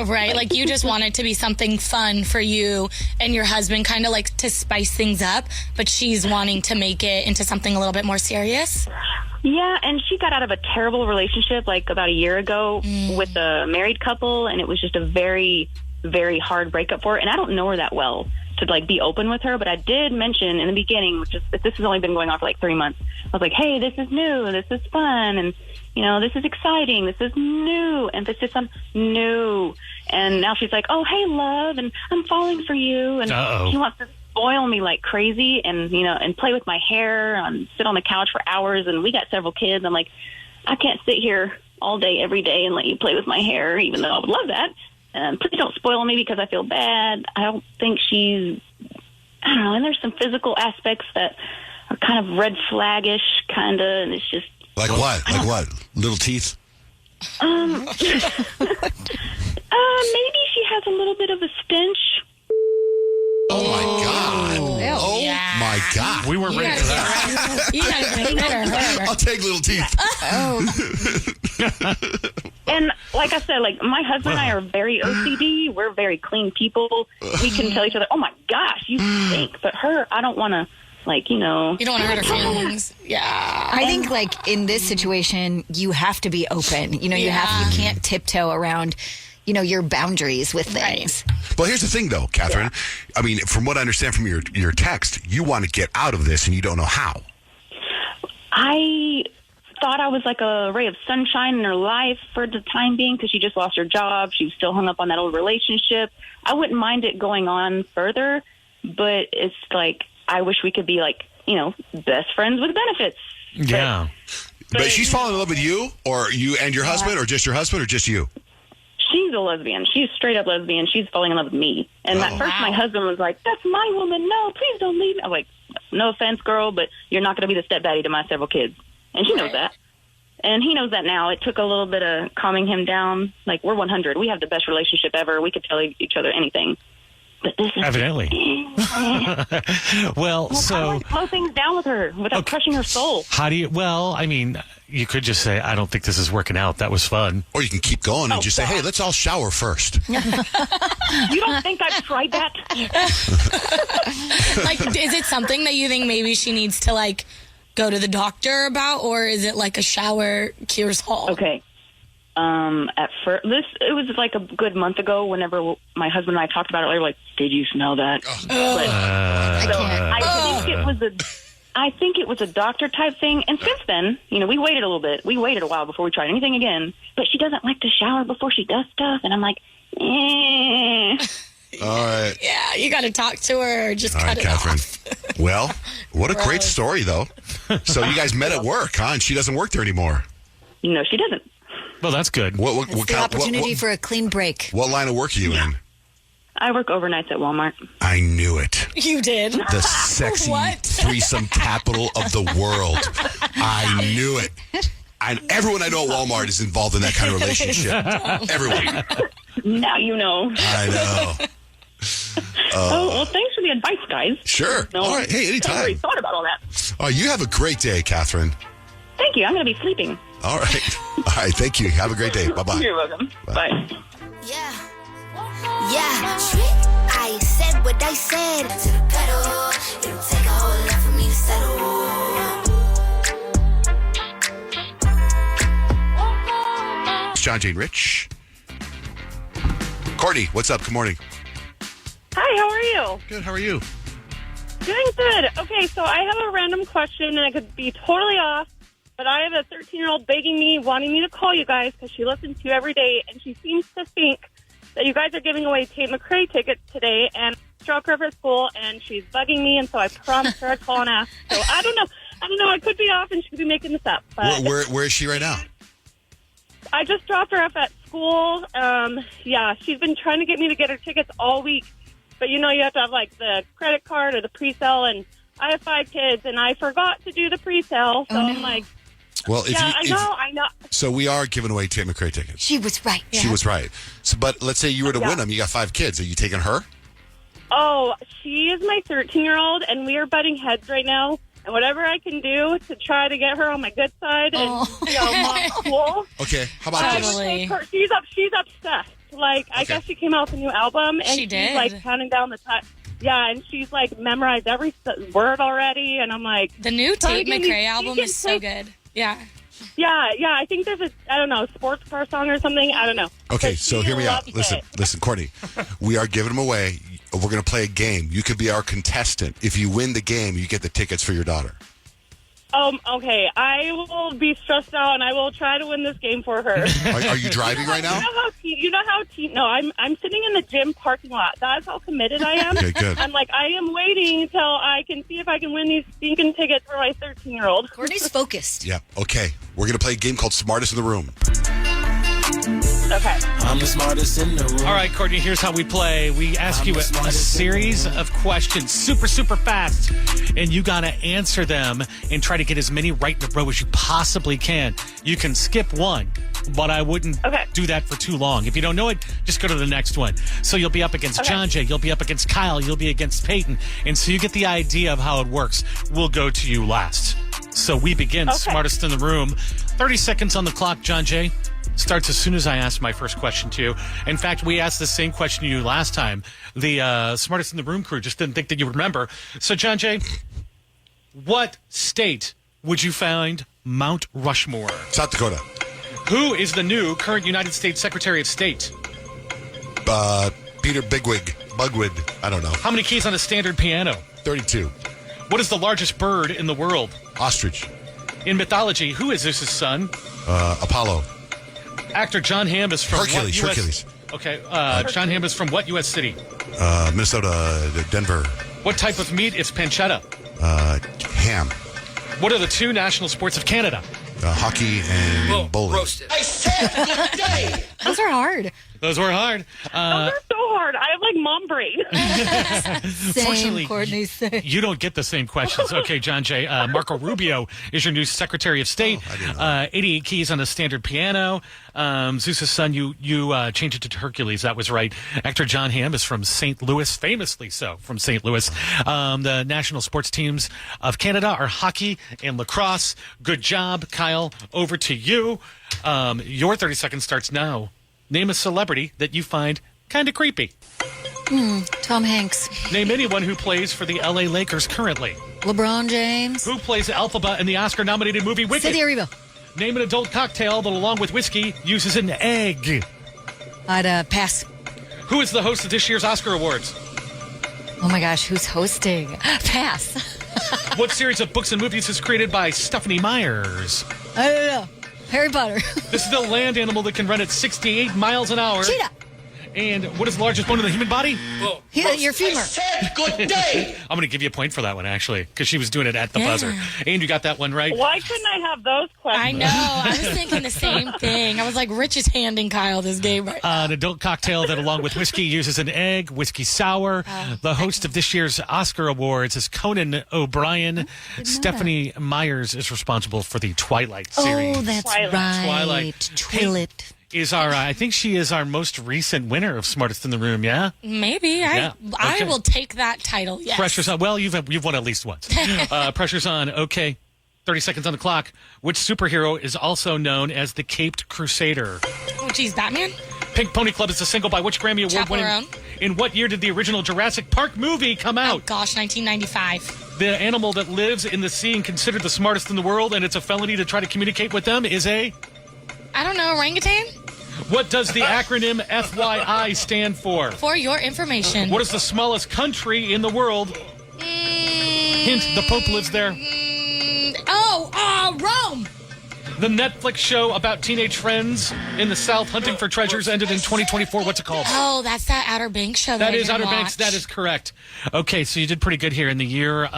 Right, like you just want it to be something fun for you and your husband, kind of like to spice things up, but she's wanting to make it into something a little bit more serious. Yeah, and she got out of a terrible relationship like about a year ago with a married couple, and it was just a very, very hard breakup for her. And I don't know her that well to like be open with her, but I did mention in the beginning, which is this has only been going on for like 3 months. I was like, hey, this is new, this is fun, and this is exciting, this is new, emphasis on new. And now she's like, oh, hey, love, and I'm falling for you, and she wants to spoil me like crazy, and and play with my hair, and sit on the couch for hours, and we got several kids. I'm like, I can't sit here all day every day and let you play with my hair, even though I would love that. Please don't spoil me because I feel bad. I don't think I don't know, and there's some physical aspects that are kind of red flaggish, kind of, and it's just... Like what? Like what? Little teeth? Maybe she has a little bit of a stench. Oh, my God. My God. We were ready for that. You gotta consider her. I'll take little teeth. And like I said, like my husband and I are very OCD. We're very clean people. We can tell each other, oh my gosh, you stink. But her, I don't want to Like, you know. You don't want to hurt her feelings. Yeah. I think, like, in this situation, you have to be open. You know, you can't tiptoe around, you know, your boundaries with things. Well, here's the thing, though, Catherine. I mean, from what I understand from your text, you want to get out of this and you don't know how. I thought I was like a ray of sunshine in her life for the time being because she just lost her job. She was still hung up on that old relationship. I wouldn't mind it going on further, but it's like I wish we could be like, you know, best friends with benefits. Yeah. But she's falling in love with you or you and your husband or just your husband or just you? She's a lesbian. She's straight up lesbian. She's falling in love with me. And at first my husband was like, that's my woman. No, please don't leave me. I'm like, no offense, girl, but you're not going to be the stepdaddy to my several kids. And she knows that. And he knows that now. It took a little bit of calming him down. Like, we're 100. We have the best relationship ever. We could tell each other anything. But this is... Evidently. Well, so... How do I slow things down with her without crushing her soul? How do you... Well, I mean, you could just say, I don't think this is working out. That was fun. Or you can keep going and just say, hey, let's all shower first. You don't think I've tried that? Like, is it something that you think maybe she needs to, like, go to the doctor about, or is it like a shower cures all? Okay. At first, it was like a good month ago. Whenever my husband and I talked about it, they were like, "Did you smell that?" I think it was a doctor type thing. And since then, you know, we waited a little bit. We waited a while before we tried anything again. But she doesn't like to shower before she does stuff, and I'm like, All right. Yeah, you got to talk to her or just cut it Catherine. off. Well, what a great story, though. So you guys met at work, huh? And she doesn't work there anymore. No, she doesn't. Well, that's good. What The opportunity for a clean break. What line of work are you in? I work overnights at Walmart. I knew it. You did? The sexy threesome capital of the world. I knew it. Everyone I know at Walmart is involved in that kind of relationship. Everyone. Now you know. I know. Well, thanks for the advice, guys. Sure. No, all right. Hey, anytime. I already thought about all that. Oh, you have a great day, Catherine. Thank you. I'm going to be sleeping. All right. All right. Thank you. Have a great day. Bye-bye. You're welcome. Bye. Yeah. I said what I said to the pedal. It'll take a whole lot for me to settle. It's Johnjay Rich. Courtney, what's up? Good morning. Hi, how are you? Good. How are you? Doing good. Okay, so I have a random question, and I could be totally off, but I have a 13-year-old begging me, wanting me to call you guys because she listens to you every day, and she seems to think that you guys are giving away Tate McRae tickets today, and I dropped her for school, and she's bugging me, and so I promised her I'd call and ask. So I don't know. I could be off, and she could be making this up. But Where is she right now? I just dropped her off at school. Yeah, she's been trying to get me to get her tickets all week. But, you know, you have to have, like, the credit card or the pre-sale, and I have 5 kids, and I forgot to do the pre-sale, so I'm like, well, I know. So we are giving away Tate McRae tickets. She was right. She was right. So, but let's say you were to win them. You got 5 kids. Are you taking her? Oh, she is my 13-year-old, and we are butting heads right now. And whatever I can do to try to get her on my good side and, you know, mom's cool. Okay, how about this? She's obsessed. Like, I guess she came out with a new album, and she's, like, counting down the time. Yeah, and she's, like, memorized every word already, and I'm like... The new Tate McRae album is so good. Yeah. Yeah, I think there's a sports car song or something. I don't know. Okay, so hear me out. Listen, Courtney. We are giving them away. We're going to play a game. You could be our contestant. If you win the game, you get the tickets for your daughter. Okay. I will be stressed out, and I will try to win this game for her. Are you driving right now? No, I'm sitting in the gym parking lot. That's how committed I am. Okay, good. I'm like, I am waiting until I can see if I can win these stinking tickets for my 13-year-old. Courtney's focused. Yeah, okay. We're going to play a game called Smartest in the Room. Okay. I'm the smartest in the room. All right, Courtney, here's how we play. We ask you a series of questions super, super fast, and you got to answer them and try to get as many right in a row as you possibly can. You can skip one, but I wouldn't do that for too long. If you don't know it, just go to the next one. So you'll be up against Johnjay, you'll be up against Kyle, you'll be against Payton, and so you get the idea of how it works. We'll go to you last. So we begin Smartest in the Room. 30 seconds on the clock, Johnjay. Starts as soon as I ask my first question to you. In fact, we asked the same question to you last time. The Smartest in the Room crew just didn't think that you would remember. So, Johnjay, what state would you find Mount Rushmore? South Dakota. Who is the new current United States Secretary of State? Peter Bugwood. I don't know. How many keys on a standard piano? 32. What is the largest bird in the world? Ostrich. In mythology, who is Zeus's son? Apollo. Actor John Hamm is from Hercules. what US? Hercules. Okay. John Hamm is from what U.S. city? Minnesota. Denver. What type of meat is pancetta? Ham. What are the two national sports of Canada? Hockey and bowling. Roasted. I said good day. Those are hard. Those were hard. Those are so hard. I have like mom brain. Fortunately, Courtney said. you don't get the same questions. Okay, John Jay. Marco Rubio is your new Secretary of State. 88 keys on a standard piano. Zeus's son, you changed it to Hercules. That was right. Actor John Hamm is from St. Louis, famously so, from St. Louis. The national sports teams of Canada are hockey and lacrosse. Good job, Kyle. Over to you. Your 30 seconds starts now. Name a celebrity that you find kind of creepy. Tom Hanks. Name anyone who plays for the LA Lakers currently. LeBron James. Who plays Elphaba in the Oscar-nominated movie Wicked? Cynthia Erivo. Name an adult cocktail that, along with whiskey, uses an egg. I'd pass. Who is the host of this year's Oscar Awards? Oh my gosh, who's hosting? Pass. What series of books and movies is created by Stephanie Myers? I don't know. Harry Potter. This is the land animal that can run at 68 miles an hour. Cheetah. And what is the largest bone in the human body? Your femur. I said good day. I'm going to give you a point for that one, actually, because she was doing it at the buzzer. And you got that one right. Why couldn't I have those questions? I know. I was thinking the same thing. I was like, Rich is handing Kyle this game right now. An adult cocktail that, along with whiskey, uses an egg, whiskey sour. The host of this year's Oscar Awards is Conan O'Brien. Stephanie Myers is responsible for the Twilight series. Oh, that's right. Twilight. Is our I think she is our most recent winner of Smartest in the Room, yeah? Maybe. Yeah. I Okay. will take that title, yes. Pressure's on. Well, you've won at least once. Pressure's on. Okay. 30 seconds on the clock. Which superhero is also known as the Caped Crusader? Oh, geez, Batman? Pink Pony Club is a single by which Grammy Award winning? Chaperone. In what year did the original Jurassic Park movie come Oh, out? gosh, 1995. The animal that lives in the sea and considered the smartest in the world, and it's a felony to try to communicate with them, is a... I don't know, orangutan? What does the acronym FYI stand for? For your information. What is the smallest country in the world? Hint, the Pope lives there. Rome! The Netflix show about teenage friends in the South hunting for treasures ended in 2024. What's it called? Oh, that's that Outer Banks show That I is didn't Outer Banks. watch. That is correct. Okay, so you did pretty good here in the year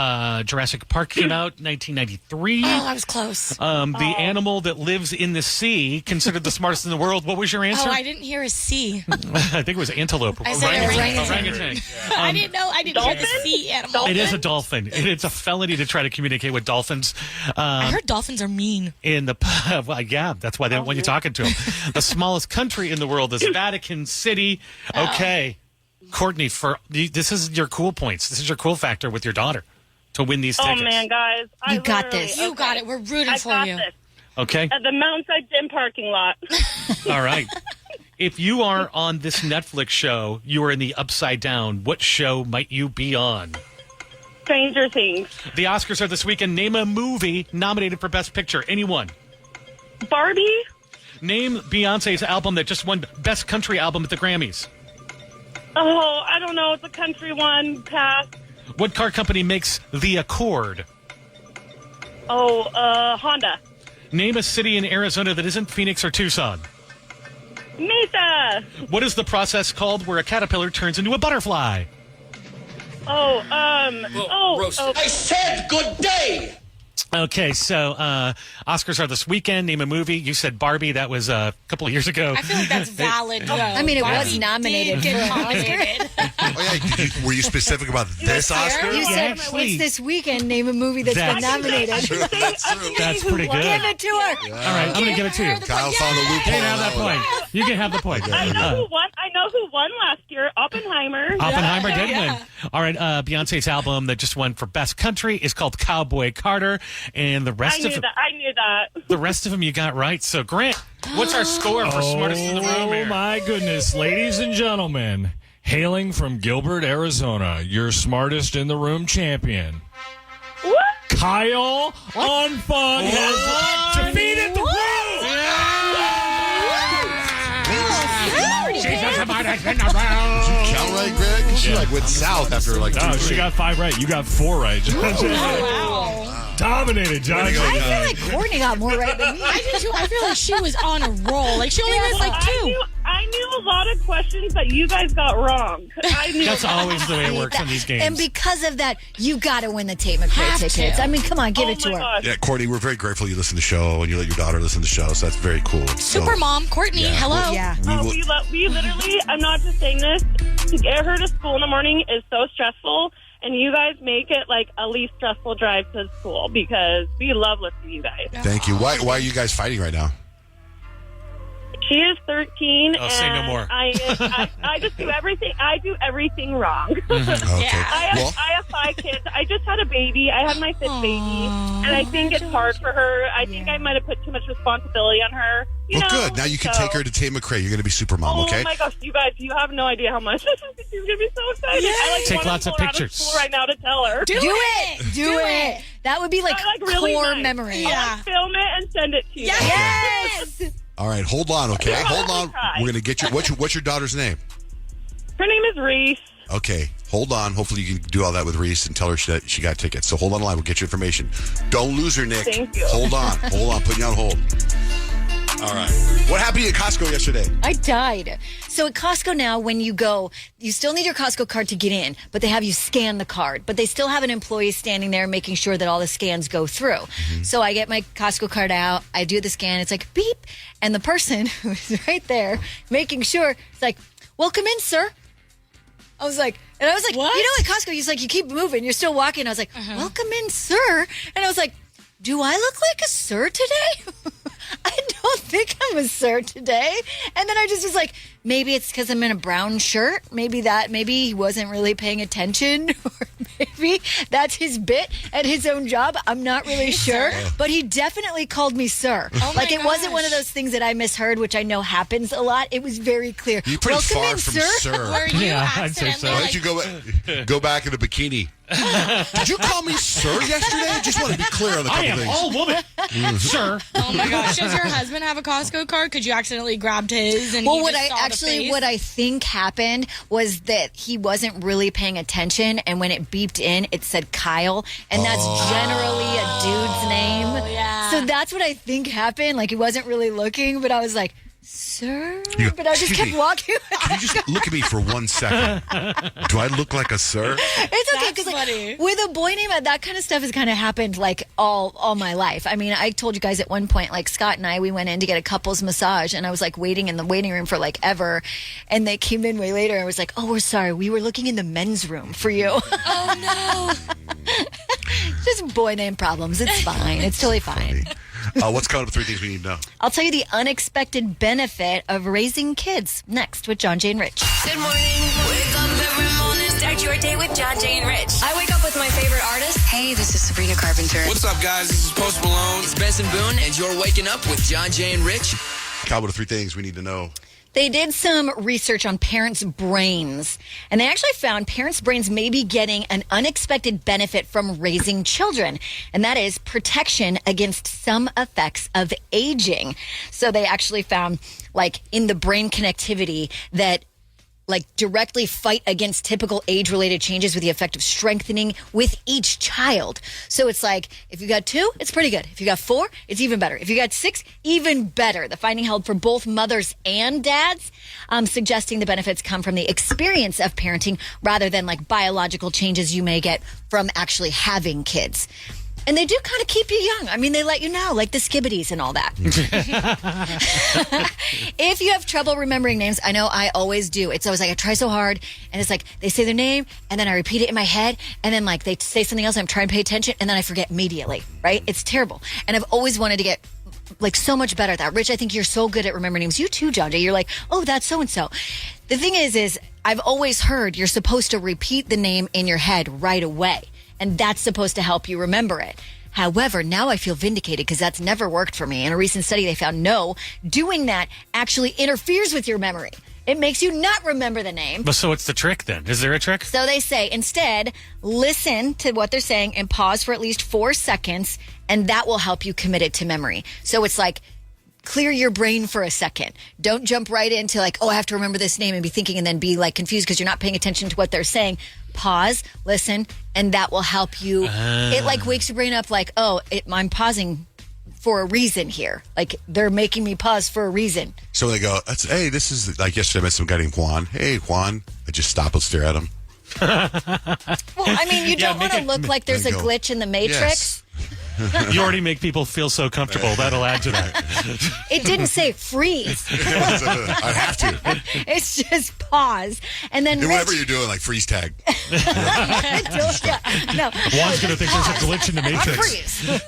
Jurassic Park came out, 1993. Oh, I was close. The animal that lives in the sea, considered the smartest in the world. What was your answer? Oh, I didn't hear a C. I think it was antelope. I said orangutan. Orangutan. I didn't know. I didn't hear the C animal. It is a dolphin. It's a felony to try to communicate with dolphins. I heard dolphins are mean. In the well, yeah, that's why they don't want you talking to them. The smallest country in the world is Vatican City. Okay, Courtney, this is your cool points. This is your cool factor with your daughter to win these tickets. Oh, man, guys. You got this. You got it. We're rooting for you. This. Okay. At the Mountainside Gym parking lot. All right. If you are on this Netflix show, you are in the Upside Down. What show might you be on? Stranger Things. The Oscars are this weekend. Name a movie nominated for Best Picture. Anyone? Barbie? Name Beyonce's album that just won Best Country Album at the Grammys. Oh, I don't know. It's a country one. Pass. What car company makes the Accord? Oh, Honda. Name a city in Arizona that isn't Phoenix or Tucson. Mesa. What is the process called where a caterpillar turns into a butterfly? Roasted. I said good day. Okay, so Oscars are this weekend. Name a movie. You said Barbie. That was a couple of years ago. I feel like that's valid, though. I mean, it was Barbie nominated did get for an nominated. Were you specific about this Oscar? You said, it's this weekend. Name a movie that's been nominated. That's pretty good. Give it to her. All right, I'm going to give it to you. Kyle found a loophole. You can have that point. You can have the point. I know who won last year. Oppenheimer. Oppenheimer did win. All right, Beyonce's album that just won for Best Country is called Cowboy Carter, and the rest I knew that. The rest of them you got right. So, Grant, what's our score for Smartest in the Room here? Oh, my goodness. Ladies and gentlemen, hailing from Gilbert, Arizona, your Smartest in the Room champion, What? Kyle on Fun has defeated the world. Did you count right, Greg? She went south after like 2 No, three. she got 5 right. You got 4 right. Dominated, John. I feel like Courtney got more right than me. I do too. I feel like she was on a roll. Like she only missed like 2. I knew a lot of questions that you guys got wrong. I knew That's always the way it works in these games. And because of that, you got to win the Tate McRae tickets. I mean, come on, give it to her. Yeah, Courtney, we're very grateful you listen to the show and you let your daughter listen to the show, so that's very cool. Super mom, Courtney, hello. Yeah. We literally, I'm not just saying this, to get her to school in the morning is so stressful, and you guys make it like a least stressful drive to school because we love listening to you guys. Thank you. Why are you guys fighting right now? She is 13, Oh, say no and more. I just do everything. I do everything wrong. Okay. I have 5 kids. I just had a baby. I had my 5th baby, and I think it's hard for her. I think I might have put too much responsibility on her. You know? Good. Now you can take her to Tate McRae. You're going to be super mom, okay? Oh my gosh, you guys! You have no idea how much she's going to be so excited. I Take wanna lots of pull her out pictures. school right now to tell her. Do it. That would be like really core nice. memory. I'll film it and send it to you. Yes. All right, hold on, okay? Hold on. We're going to get you. What's your daughter's name? Her name is Reese. Okay, hold on. Hopefully you can do all that with Reese and tell her she got tickets. So hold on the line. We'll get you information. Don't lose her, Nick. Thank you. Hold on. Putting you on hold. All right. What happened at Costco yesterday? I died. So at Costco now, when you go, you still need your Costco card to get in, but they have you scan the card. But they still have an employee standing there making sure that all the scans go through. So I get my Costco card out, I do the scan, it's like beep, and the person who's right there making sure, it's like, welcome in, sir. I was like, what? You know, at Costco, he's like, you keep moving, you're still walking. I was like, welcome in, sir. And I was like, do I look like a sir today? I don't think I'm a sir today. And then I just was like, maybe it's because I'm in a brown shirt. Maybe he wasn't really paying attention. Or maybe that's his bit at his own job. I'm not really sure. But he definitely called me sir. Like it wasn't one of those things that I misheard, which I know happens a lot. It was very clear. You're pretty Welcome far in, from sir. Were you I'd say so. Why don't you go back in a bikini? Did you call me sir yesterday? I just want to be clear on a couple I am things. all woman, sir. Oh my gosh! Does your husband have a Costco card? Could you accidentally grabbed his? And Well, he just saw the face? what I think happened was that he wasn't really paying attention, and when it beeped in, it said Kyle, and that's generally a dude's name. Yeah. So that's what I think happened. Like he wasn't really looking, but I was like, sir? You go, But I just "Excuse kept me, walking. Can you just look at me for 1 second? Do I look like a sir? It's okay because like, with a boy name, that kind of stuff has kind of happened like all my life. I mean, I told you guys at one point, like Scott and I, we went in to get a couples massage, and I was like waiting in the waiting room for like ever, and they came in way later. And I was like, oh, we're sorry, we were looking in the men's room for you. Oh no! Just boy name problems. It's fine. It's totally fine. What's coming up? 3 things we need to know. I'll tell you the unexpected benefit of raising kids next with Johnjay and Rich. Good morning. Wake up every morning. Start your day with Johnjay and Rich. I wake up with my favorite artist. Hey, this is Sabrina Carpenter. What's up, guys? This is Post Malone. It's Benson Boone, and you're waking up with Johnjay and Rich. Cowboy, 3 things we need to know. They did some research on parents' brains, and they actually found parents' brains may be getting an unexpected benefit from raising children, and that is protection against some effects of aging. So they actually found, like, in the brain connectivity that like directly fight against typical age-related changes with the effect of strengthening with each child. So it's like, if you got 2, it's pretty good. If you got 4, it's even better. If you got 6, even better. The finding held for both mothers and dads, suggesting the benefits come from the experience of parenting rather than like biological changes you may get from actually having kids. And they do kind of keep you young. I mean, they let you know, like the skibbities and all that. If you have trouble remembering names, I know I always do. It's always like I try so hard, and it's like they say their name, and then I repeat it in my head, and then like they say something else, and I'm trying to pay attention, and then I forget immediately, right? It's terrible. And I've always wanted to get like so much better at that. Rich, I think you're so good at remembering names. You too, Johnjay. You're like, oh, that's so-and-so. The thing is I've always heard you're supposed to repeat the name in your head right away. And that's supposed to help you remember it. However, now I feel vindicated because that's never worked for me. In a recent study, they found no, doing that actually interferes with your memory. It makes you not remember the name. But so what's the trick then? Is there a trick? So they say instead, listen to what they're saying and pause for at least 4 seconds, and that will help you commit it to memory. So it's like, clear your brain for a second. Don't jump right into like, oh, I have to remember this name and be thinking and then be like confused because you're not paying attention to what they're saying. Pause, listen, and that will help you. It like wakes your brain up like, oh, I'm pausing for a reason here. Like they're making me pause for a reason. So they go, hey, this is like yesterday I met some guy named Juan. Hey, Juan. I just stop and stare at him. Well, I mean, you don't want to look like there's a glitch in the Matrix. Yes. You already make people feel so comfortable. That'll add to that. It didn't say freeze. I have to. It's just pause. And then Do whatever you're doing, like freeze tag. No. Juan's going to think there's a glitch in the Matrix. Freeze.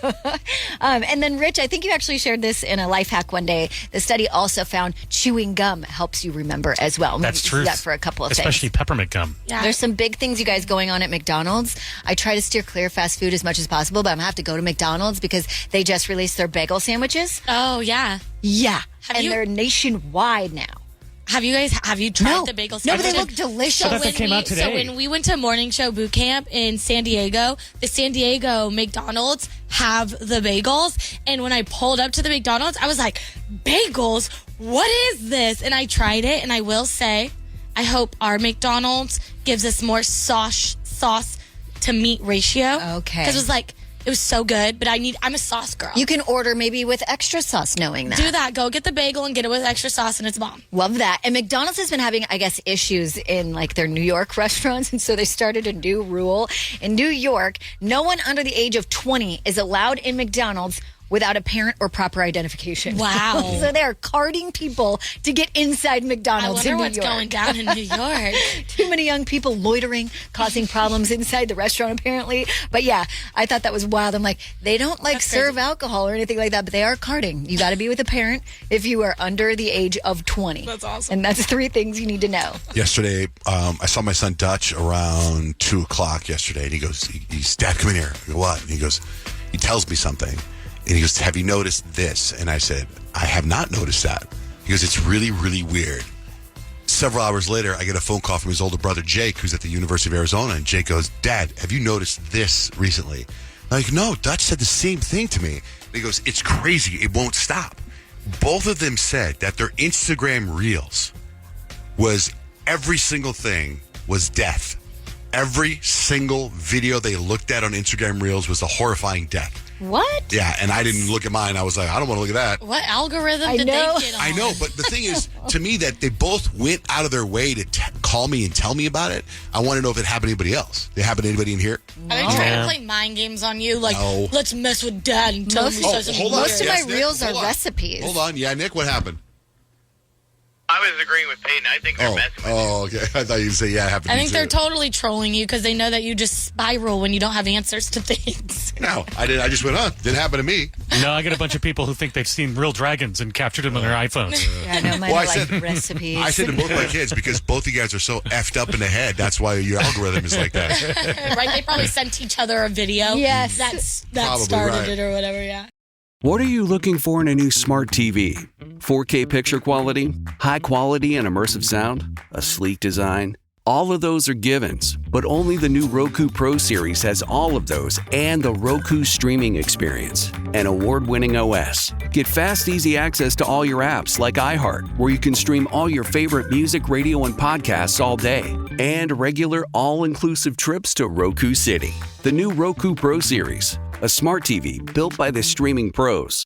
And then, Rich, I think you actually shared this in a life hack one day. The study also found chewing gum helps you remember as well. That's Maybe true. That for a couple of Especially things. peppermint gum. Yeah. There's some big things, you guys, going on at McDonald's. I try to steer clear of fast food as much as possible, but I'm going to have to go to McDonald's because they just released their bagel sandwiches. Oh, yeah. Yeah. They're nationwide now. Have you tried the bagel No, but sandwiches? they look delicious. I thought that came out today. So when we went to morning show boot camp in San Diego, the San Diego McDonald's have the bagels. And when I pulled up to the McDonald's, I was like, bagels? What is this? And I tried it, and I will say, I hope our McDonald's gives us more sauce to meat ratio. Okay. Because it was so good, but I'm a sauce girl. You can order maybe with extra sauce, knowing that. Do that. Go get the bagel and get it with extra sauce, and it's bomb. Love that. And McDonald's has been having, I guess, issues in like their New York restaurants, and so they started a new rule. In New York, no one under the age of 20 is allowed in McDonald's without a parent or proper identification. Wow. So they are carding people to get inside McDonald's I in wonder New what's York. going down in New York. Too many young people loitering, causing problems inside the restaurant, apparently. But yeah, I thought that was wild. I'm like, they don't serve alcohol or anything like that, but they are carding. You got to be with a parent if you are under the age of 20. That's awesome. And that's 3 things you need to know. Yesterday, I saw my son Dutch around 2 o'clock yesterday, and he goes, he's, Dad, come in here. I go, what? And he tells me something. And he goes, have you noticed this? And I said, I have not noticed that. He goes, it's really, really weird. Several hours later, I get a phone call from his older brother, Jake, who's at the University of Arizona. And Jake goes, Dad, have you noticed this recently? I'm like, no, Dutch said the same thing to me. And he goes, it's crazy. It won't stop. Both of them said that their Instagram reels was every single thing was death. Every single video they looked at on Instagram reels was a horrifying death. What? Yeah, and I didn't look at mine. I was like, I don't want to look at that. What algorithm I did know. they get on? I know, but the thing is, to me, that they both went out of their way to call me and tell me about it. I want to know if it happened to anybody else. Did it happen to anybody in here? Are they trying to play mind games on you? Like, No. let's mess with Dad and tell him he says something hold on. weird. Most of Yes, my Nick, reels are hold on. recipes. Hold on. Yeah, Nick, what happened? I was agreeing with Payton. I think they're messing with okay. I thought you'd say, yeah, it happened I to think you they're too. totally trolling you because they know that you just spiral when you don't have answers to things. No, I didn't. I just went on. Didn't happen to me. No, I get a bunch of people who think they've seen real dragons and captured them on their iPhones. Yeah, no, mine Well, are like recipes. I said to both my kids, because both of you guys are so effed up in the head, that's why your algorithm is like that. Right? They probably sent each other a video. Yes. That Probably started right. it or whatever, yeah. What are you looking for in a new smart TV? 4K picture quality, high quality and immersive sound, a sleek design? All of those are givens, but only the new Roku Pro Series has all of those and the Roku streaming experience, an award-winning OS. Get fast, easy access to all your apps like iHeart, where you can stream all your favorite music, radio, and podcasts all day, and regular all-inclusive trips to Roku City. The new Roku Pro Series, a smart TV built by the streaming pros.